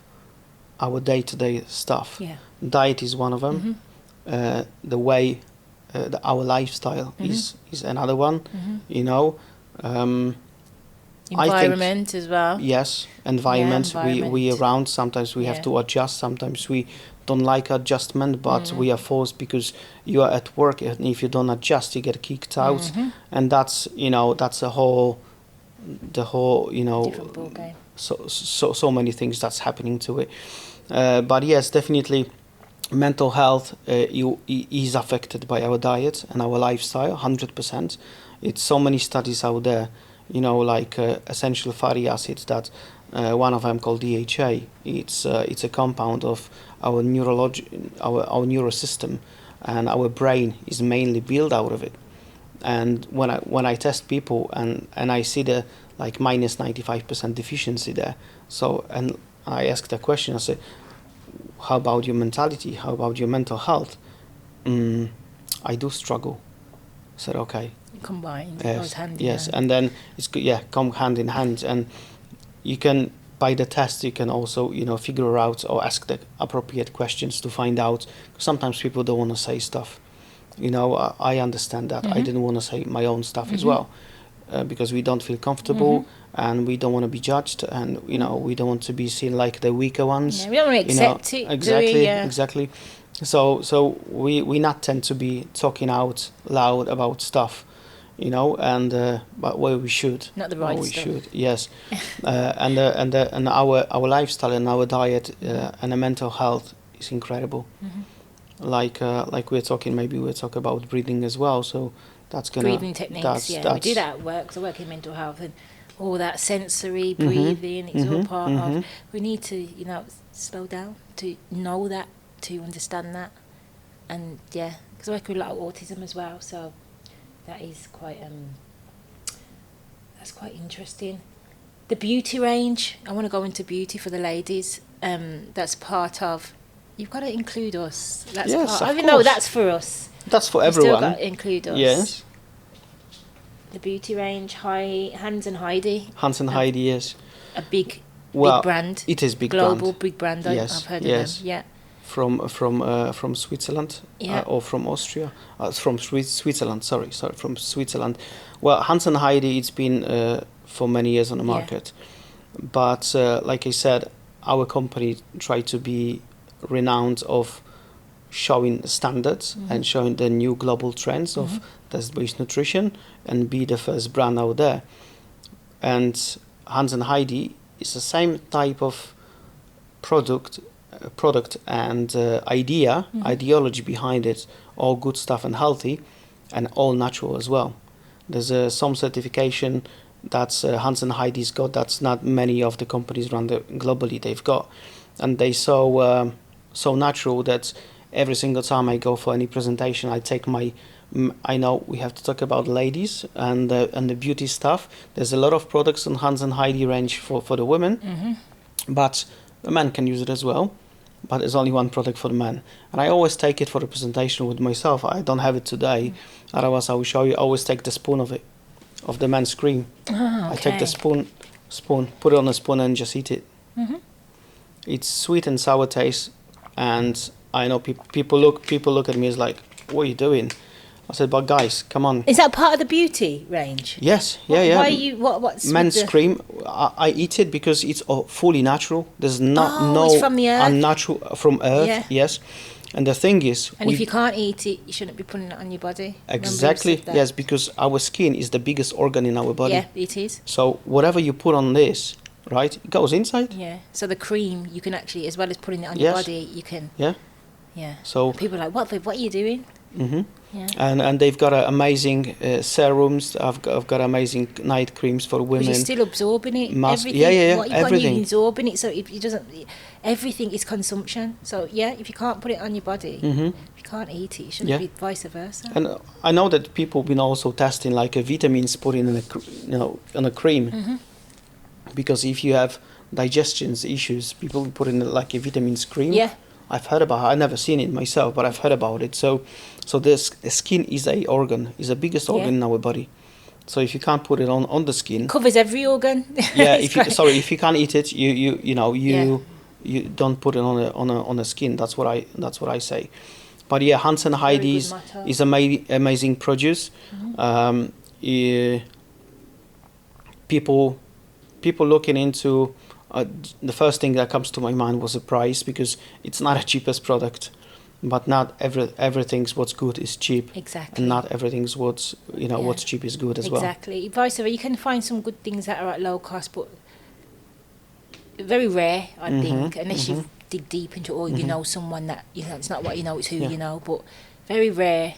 our day-to-day stuff. Diet is one of them. The way our lifestyle is another one. Environment as well. Yes, environment. We around. Sometimes we have to adjust. Sometimes we don't like adjustment, but we are forced because you are at work, and if you don't adjust, you get kicked out, and that's the whole different ball game. So many things that's happening to it. But yes, definitely, mental health is affected by our diet and our lifestyle. 100%. It's so many studies out there. Like essential fatty acids, that one of them called DHA. It's a compound of our our neurosystem, and our brain is mainly built out of it. And when I test people and I see the like minus 95% deficiency there, so and I ask the question, I say, how about your mentality? How about your mental health? I do struggle. I said, okay. Combined, Yes, goes hand in yes, hand. and then it's good. Yeah, come hand in hand, and you can, by the test, you can also, figure out or ask the appropriate questions to find out. Sometimes people don't want to say stuff. I understand that. I didn't want to say my own stuff as well, because we don't feel comfortable, and we don't want to be judged, and we don't want to be seen like the weaker ones. Yeah, we don't want to accept it. Exactly, do we? Yeah. exactly. So we not tend to be talking out loud about stuff, and but where we should. Not the right we stuff. should, yes. And our lifestyle and our diet and the mental health is incredible. Like we're talking, maybe we'll talk about breathing as well. So that's gonna Breathing techniques, we do that at work. So I work in mental health, and all that sensory breathing, it's all part of. We need to, slow down to know that, to understand that, and because I work with a lot of autism as well. So that is quite that's quite interesting. The beauty range. I want to go into beauty for the ladies. That's part of. You've got to include us. That's yes, part. of Even though course. that's for us. That's for You've still everyone. got to include us. Yes. The beauty range, Hans and Heidi. Hans and Heidi, yes. A big Well, brand. it is big Global brand. big brand. Yes, I've heard yes. of them. Yeah. From Switzerland, Yeah. or from Austria, from Switzerland. Sorry, from Switzerland. Well, Hans and Heidi, it's been for many years on the market, but like I said, our company tried to be renowned of showing standards and showing the new global trends of test-based nutrition and be the first brand out there. And Hans and Heidi is the same type of product and ideology behind it, all good stuff and healthy and all natural as well. There's some certification that's Hans and Heidi's got that's not many of the companies around globally they've got, and they so natural that every single time I go for any presentation, I take I know we have to talk about ladies and the beauty stuff. There's a lot of products on Hans and Heidi range for the women, but the men can use it as well. But there's only one product for the men, and I always take it for the presentation with myself. I don't have it today, otherwise I will show you. I always take the spoon of it, of the men's cream. I take the spoon, put it on a spoon and just eat it. It's sweet and sour taste, and I know people look at me as like, what are you doing? I said, but guys, come on. Is that part of the beauty range? Yes, Why yeah. are you? What's men's cream? I eat it because it's fully natural. There's no it's from the earth? unnatural from earth. Yeah. Yes, and the thing is, And if you can't eat it, you shouldn't be putting it on your body. exactly, Remember you said that? yes, because our skin is the biggest organ in our body. Yeah, it is. So whatever you put on this, right, it goes inside. Yeah. So the cream, you can actually, as well as putting it on your body, you can. Yeah. Yeah. So People are like, what are you doing? Yeah. and they've got amazing serums. I've got amazing night creams for women. But you're still absorbing it. Everything. Yeah. What you Everything. You're absorbing it. So if it doesn't, everything is consumption. So if you can't put it on your body, if you can't eat it, it shouldn't be vice versa. And I know that people been also testing like vitamins put in on a cream, because if you have digestion issues, people put in like a vitamins cream. Yeah. I've heard about it. I've never seen it myself, but I've heard about it. So the skin is a organ, is the biggest organ in our body. So if you can't put it on the skin, Covers every organ. yeah. If you can't eat it, you don't put it on a skin. That's what I say. But yeah, Hans and Heidi's is amazing produce. People looking into. The first thing that comes to my mind was the price, because it's not a cheapest product, but not everything's what's good is cheap. Exactly. And not everything's what's cheap is good as well. Exactly. Vice versa, you can find some good things that are at low cost, but very rare, I think, unless you dig deep into it, or you know someone that it's not what you know, it's who you know. But very rare,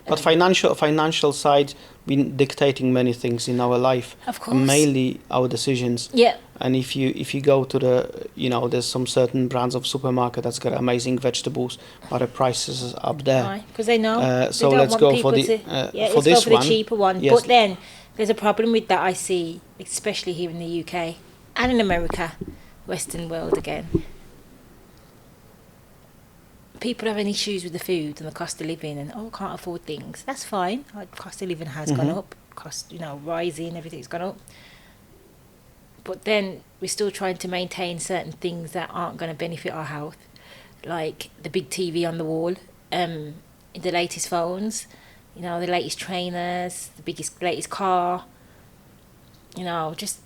But financial side been dictating many things in our life. Of course. Mainly our decisions. Yeah. And if you go to there's some certain brands of supermarket that's got amazing vegetables, but the prices is up there. Because they know. So they don't let's want go people for the to, for this go for one. the cheaper one. Yes. But then there's a problem with that I see, especially here in the UK and in America, Western world again. people having issues with the food and the cost of living and, I can't afford things. That's fine. Cost of living has gone up. Cost, rising, everything's gone up. But then we're still trying to maintain certain things that aren't going to benefit our health, like the big TV on the wall, the latest phones, the latest trainers, the latest car, just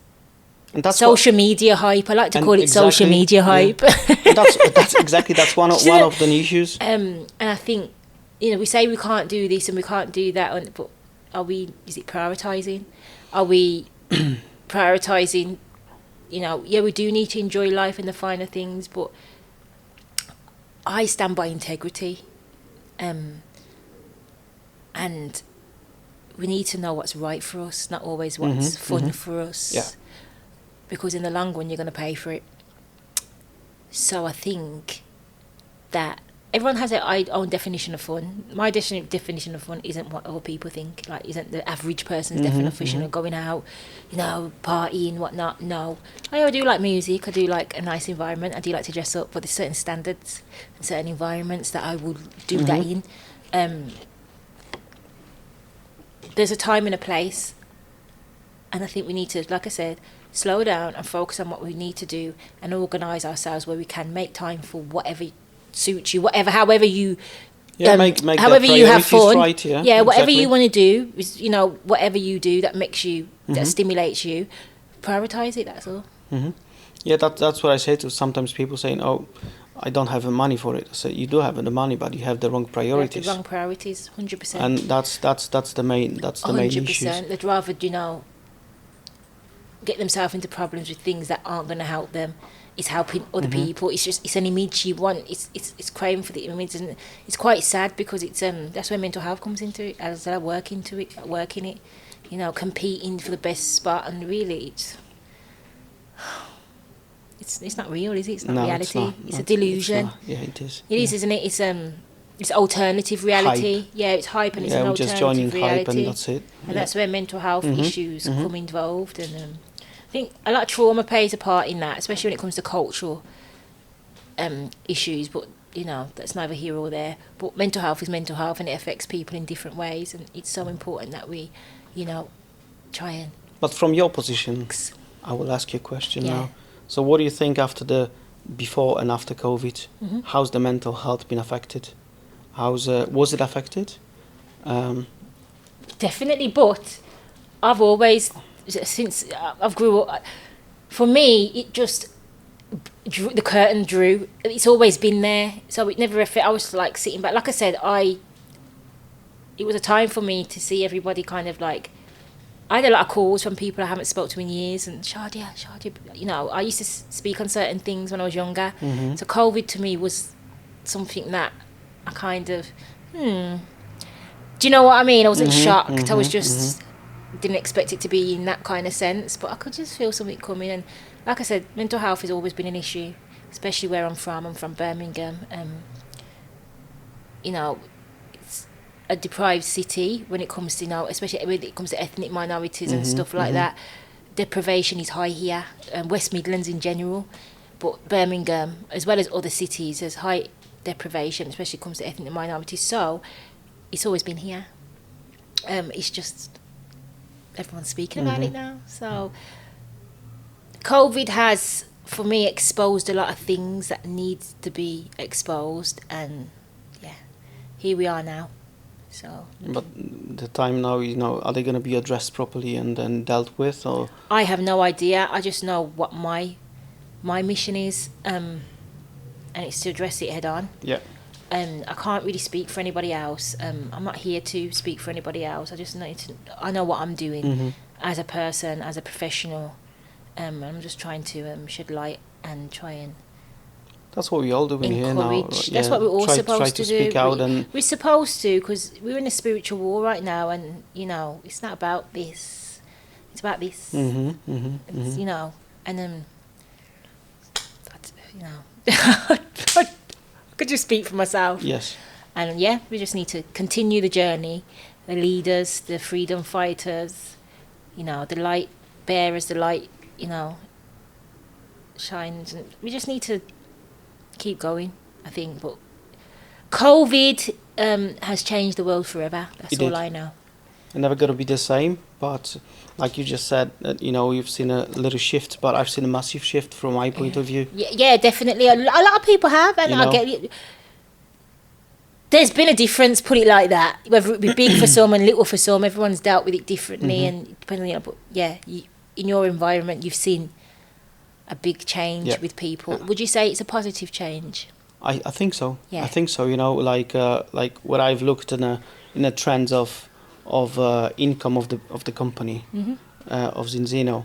and that's social media hype. I like to call it social media hype. Yeah. That's one of the issues. And I think, we say we can't do this and we can't do that, but is it prioritising? Are we prioritising, we do need to enjoy life and the finer things, but I stand by integrity. And we need to know what's right for us, not always what's fun for us. Yeah. Because in the long run, you're going to pay for it. So I think that everyone has their own definition of fun. My definition of fun isn't what other people think. Like, isn't the average person's definition of going out, partying, whatnot. No. I do like music. I do like a nice environment. I do like to dress up. But there's certain standards and certain environments that I will do that in. There's a time and a place. And I think we need to, like I said, slow down and focus on what we need to do and organise ourselves where we can make time for whatever suits you, however you however you have fun, right, whatever exactly. you want to do is, whatever you do that makes you that stimulates you, prioritise it. That's all. Yeah, that's what I say to sometimes people saying, I don't have the money for it. I say, you do have the money, but you have the wrong priorities. The wrong priorities, 100%. And that's the main issue. 100%. They'd rather get themselves into problems with things that aren't going to help them. It's helping other people. It's an image you want. It's craving for the image, and it's quite sad because it's that's where mental health comes into it. As I work in it, competing for the best spot, and really it's not real, is it? It's not reality. It's a delusion. Yeah, it is. It is, isn't it? It's alternative reality. Hype. Yeah, it's hype, and it's an we're alternative just joining reality. hype, and that's it. And that's where mental health issues come involved, and I think a lot of trauma plays a part in that, especially when it comes to cultural issues. But that's neither here or there. But mental health is mental health, and it affects people in different ways, and it's so important that we, try and. But from your position, I will ask you a question now. So, what do you think after the before and after COVID? How's the mental health been affected? Was it affected? Definitely, but I've always, since I've grew up, for me, it just the curtain drew. It's always been there, so it never affected. I was like sitting back. Like I said, it was a time for me to see everybody kind of like. I had a lot of calls from people I haven't spoke to in years, and Shadia, I used to speak on certain things when I was younger. So COVID to me was something that I kind of, do you know what I mean? I wasn't shocked. I was just didn't expect it to be in that kind of sense, but I could just feel something coming. And like I said, mental health has always been an issue, especially where I'm from. I'm from Birmingham. It's a deprived city when it comes to, especially when it comes to ethnic minorities and stuff like that. Deprivation is high here, West Midlands in general, but Birmingham, as well as other cities, there's high deprivation, especially when it comes to ethnic minorities. So it's always been here. It's just everyone's speaking about it now. So COVID has, for me, exposed a lot of things that need to be exposed, and here we are now. So, but the time now, are they going to be addressed properly and then dealt with, or? I have no idea. I just know what my mission is, and it's to address it head on. Yeah. I can't really speak for anybody else. I'm not here to speak for anybody else. I know what I'm doing as a person, as a professional. I'm just trying to shed light and try and. That's what we all doing here now. That's what we're all supposed to do. Speak out we're supposed to, because we're in a spiritual war right now, and it's not about this. It's about this. And then I could just speak for myself. Yes. And we just need to continue the journey. The leaders, the freedom fighters, the light bearers, the light, shines. And we just need to keep going, I think. But COVID has changed the world forever. That's It all did. I know. It's never going to be the same, but like you just said, you've seen a little shift, but I've seen a massive shift from my point of view. Yeah, definitely. A lot of people have, and I get it. There's been a difference, put it like that. Whether it be big for some and little for some, everyone's dealt with it differently, and depending on. But yeah, in your environment, you've seen a big change with people. Would you say it's a positive change? I think so. Yeah. I think so. Like what I've looked in a trends of income of the company of Zinzino,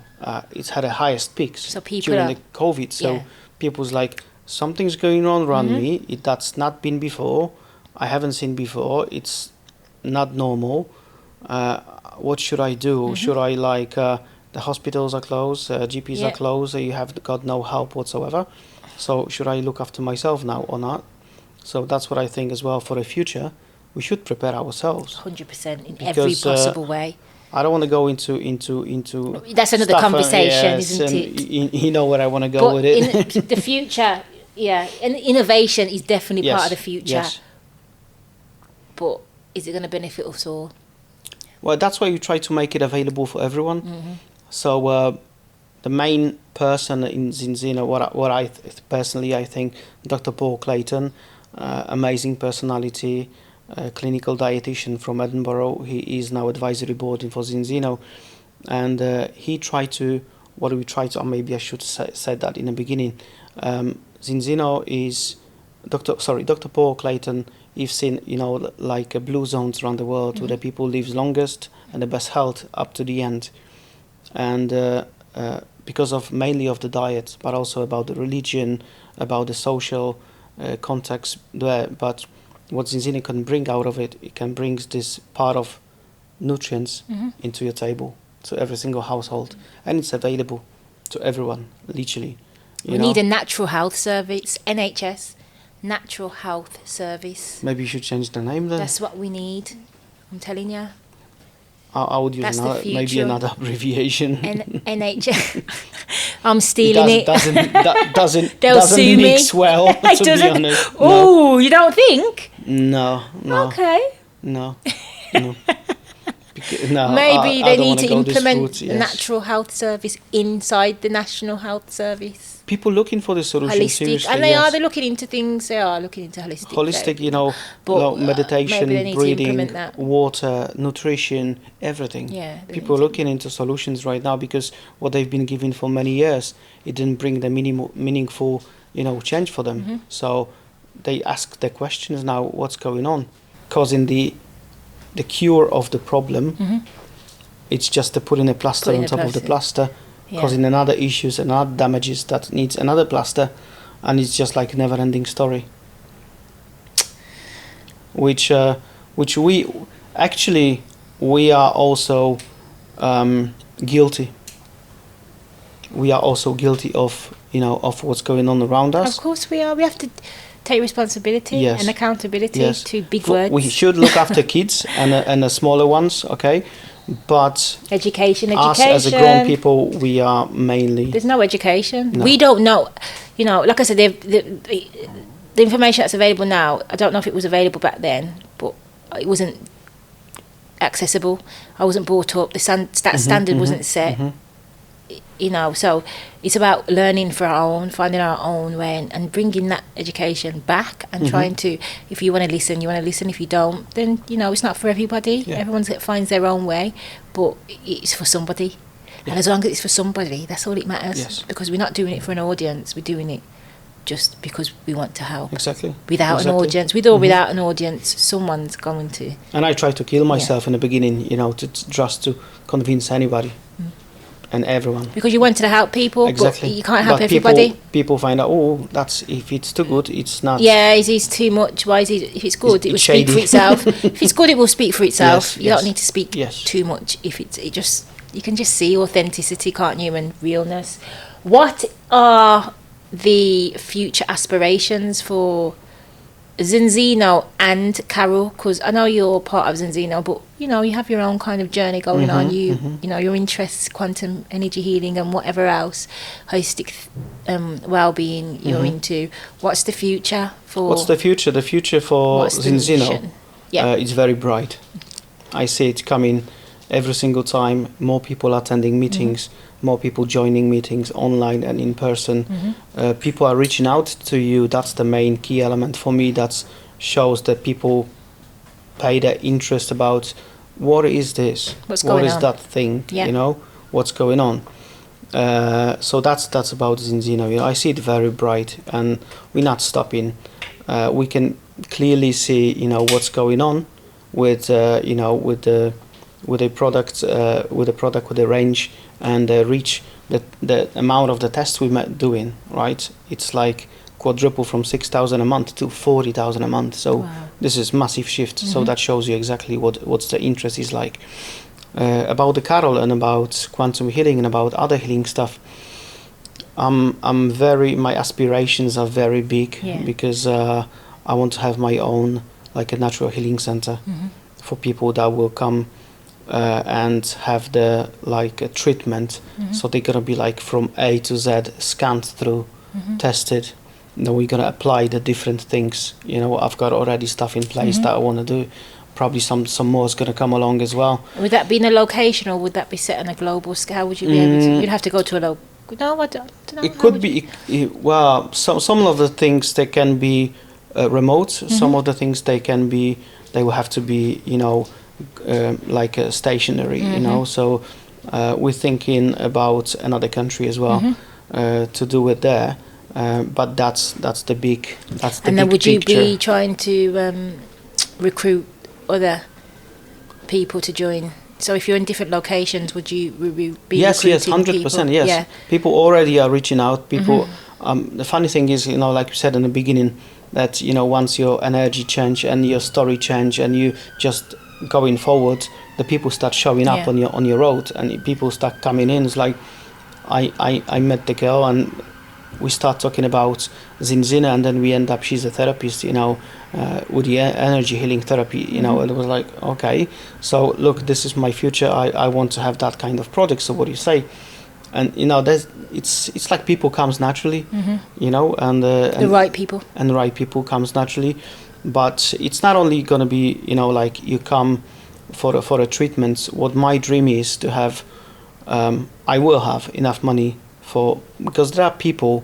it's had a highest peaks So people during the COVID. So people's like, something's going on around me. That's not been before. I haven't seen before. It's not normal. What should I do? Should I the hospitals are closed, GPs are closed. You have got no help whatsoever. So should I look after myself now or not? So that's what I think as well for the future. We should prepare ourselves. 100% in every possible way. I don't want to go into. That's another conversation, isn't it? You know where I want to go with it. In the future, and innovation is definitely part of the future. Yes. But is it going to benefit us all? Well, that's why you try to make it available for everyone. So the main person in Zinzino, what I personally I think, Dr. Paul Clayton, amazing personality. Clinical dietitian from Edinburgh. He is now advisory board for Zinzino, and he tried to. What we try to? Or maybe I should said that in the beginning. Zinzino is Dr. Paul Clayton. You've seen blue zones around the world where the people live longest and the best health up to the end, and because of mainly of the diet, but also about the religion, about the social context there, but. What Zinzino can bring out of it, it can bring this part of nutrients into your table, to every single household, and it's available to everyone, literally. We need a natural health service, NHS, natural health service. Maybe you should change the name then. That's what we need, I'm telling you. I would use maybe another abbreviation. NHS. I'm stealing it. Doesn't sue mix me. well, to be honest. Oh, you don't think? No. Okay. No. Maybe they need to implement the natural health service inside the National Health Service. People looking for the solution. Holistic, seriously, and they're looking into things. They are looking into holistic. Meditation, breathing, water, nutrition, everything. Yeah, people are looking into solutions right now because what they've been given for many years, it didn't bring the meaningful, change for them. So they ask the questions now. What's going on? Causing the cure of the problem. It's just to put in a plaster on top of the plaster. Causing another issues and other damages that needs another plaster, and it's just like a never-ending story. Which we are also guilty. We are also guilty of of what's going on around us. Of course we are. We have to take responsibility and accountability to big words. We should look after kids and the smaller ones, okay? But education. Us as a grown people, we are mainly. There's no education. No. We don't know. Like I said, the information that's available now. I don't know if it was available back then, but it wasn't accessible. I wasn't brought up. The standard wasn't set. So it's about learning for our own, finding our own way, and bringing that education back, and trying to. If you want to listen, you want to listen. If you don't, then it's not for everybody. Yeah. Everyone finds their own way, but it's for somebody. And as long as it's for somebody, that's all it matters. Yes. Because we're not doing it for an audience. We're doing it just because we want to help. Exactly. Without an audience, with or without an audience, someone's going to. And I tried to kill myself in the beginning, to convince anybody. And everyone. Because you wanted to help people, exactly. But you can't help everybody. People find out, that's if it's too good, it's not. Yeah, is it too much? Why is it? If it's good, it will speak for itself. If it's good, it will speak for itself. You don't need to speak too much. If you can just see authenticity, can't you, and realness. What are the future aspirations for Zinzino and Karol, because I know you're part of Zinzino, but you know you have your own kind of journey going on. You know your interests, quantum energy healing, and whatever else, holistic well-being you're into. What's the future for? What's the future? The future for Zinzino, it's very bright. I see it coming every single time. More people attending meetings, more people joining meetings online and in person. People are reaching out to you. That's the main key element for me. That shows that people pay their interest about what is this, what is that thing, you know, what's going on. So that's about Zinzino. You know, I see it very bright, and we're not stopping. We can clearly see, you know, what's going on with you know, with the product, with the range and the reach, the amount of the tests we're doing, right? It's like quadruple from 6,000 a month to 40,000 a month. So this is massive shift. So that shows you exactly what's the interest is like. About the Karol and about quantum healing and about other healing stuff, my aspirations are very big, because I want to have my own, like a natural healing center for people that will come and have the like a treatment. So they're gonna be like from A to Z scanned through, tested. Then we're gonna apply the different things. You know, I've got already stuff in place that I want to do. Probably some more is gonna come along as well. Would that be in a location, or would that be set on a global scale? How would you be able to? You'd have to go to a local. No, I don't know. It could be. Well, some of the things they can be remote. Some of the things they will have to be, you know, like stationary, you know. So we're thinking about another country as well to do it there. But that's the big. That's the and then big would you picture. be trying to recruit other people to join? So if you're in different locations, would you be yes, recruiting 100%, yes. Yeah. People already are reaching out. People. The funny thing is, you know, like you said in the beginning, that, you know, once your energy change and your story change and you just going forward, the people start showing up on your road, and people start coming in. It's like I met the girl and we start talking about Zinzino, and then we end up, she's a therapist, you know, with the energy healing therapy, you know, and it was like, okay, so look, this is my future. I want to have that kind of product. So what do you say? And you know, it's like people comes naturally, you know, and the right people, and the right people comes naturally. But it's not only gonna be, you know, like you come for a treatment. What my dream is to have, I will have enough money because there are people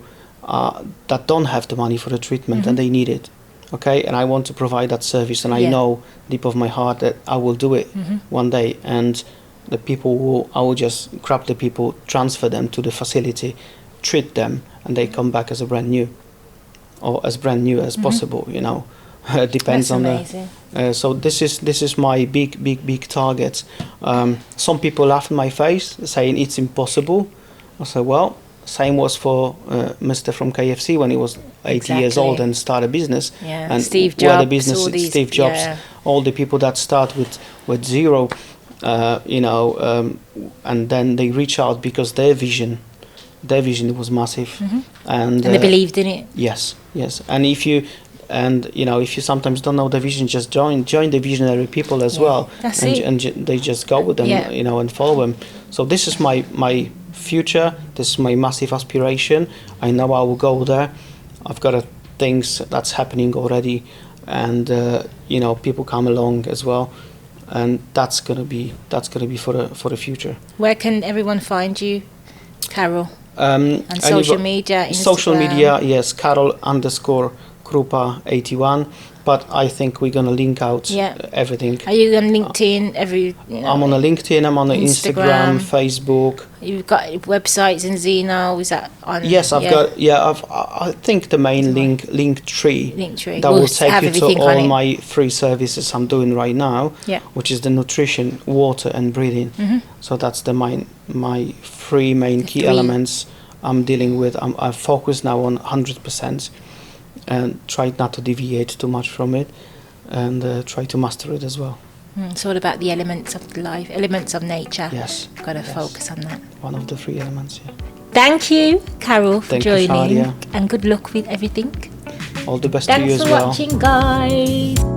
that don't have the money for the treatment and they need it, okay, and I want to provide that service, and I know deep of my heart that I will do it one day, and the people I will just grab the people, transfer them to the facility, treat them, and they come back as brand new as possible, you know. It depends. That's on amazing. So this is my big target. Some people laugh in my face saying it's impossible. I said, well, same was for Mr. from KFC when he was 80 years old and started a business. Yeah. And Steve Jobs, Steve Jobs, all the people that start with zero, you know, and then they reach out because their vision was massive, and they believed in it. Yes. And if you sometimes don't know the vision, just join the visionary people as well. That's and they just go with them, you know, and follow them. So this is my future. This is my massive aspiration. I know I will go there. I've got things that's happening already, and you know, people come along as well, and that's gonna be for the future. Where can everyone find you, Karol? On social media, Instagram. Social media, yes, Karol_Krupa 81. But I think we're gonna link out everything. Are you on LinkedIn? I'm on a LinkedIn. I'm on Instagram, Facebook. You've got websites in Zinzino. Is that on? Yes, I've got. Yeah, I think the main Linktree. That will take you to all my free services I'm doing right now. Yeah. Which is the nutrition, water, and breathing. So that's my three main key elements I'm dealing with. I'm focused now on 100%. And try not to deviate too much from it, and try to master it as well. It's all about the elements of life, elements of nature. Yes. Got to focus on that. One of the three elements, yeah. Thank you, Karol, for joining, and good luck with everything. All the best to you Thanks as for well. watching, guys.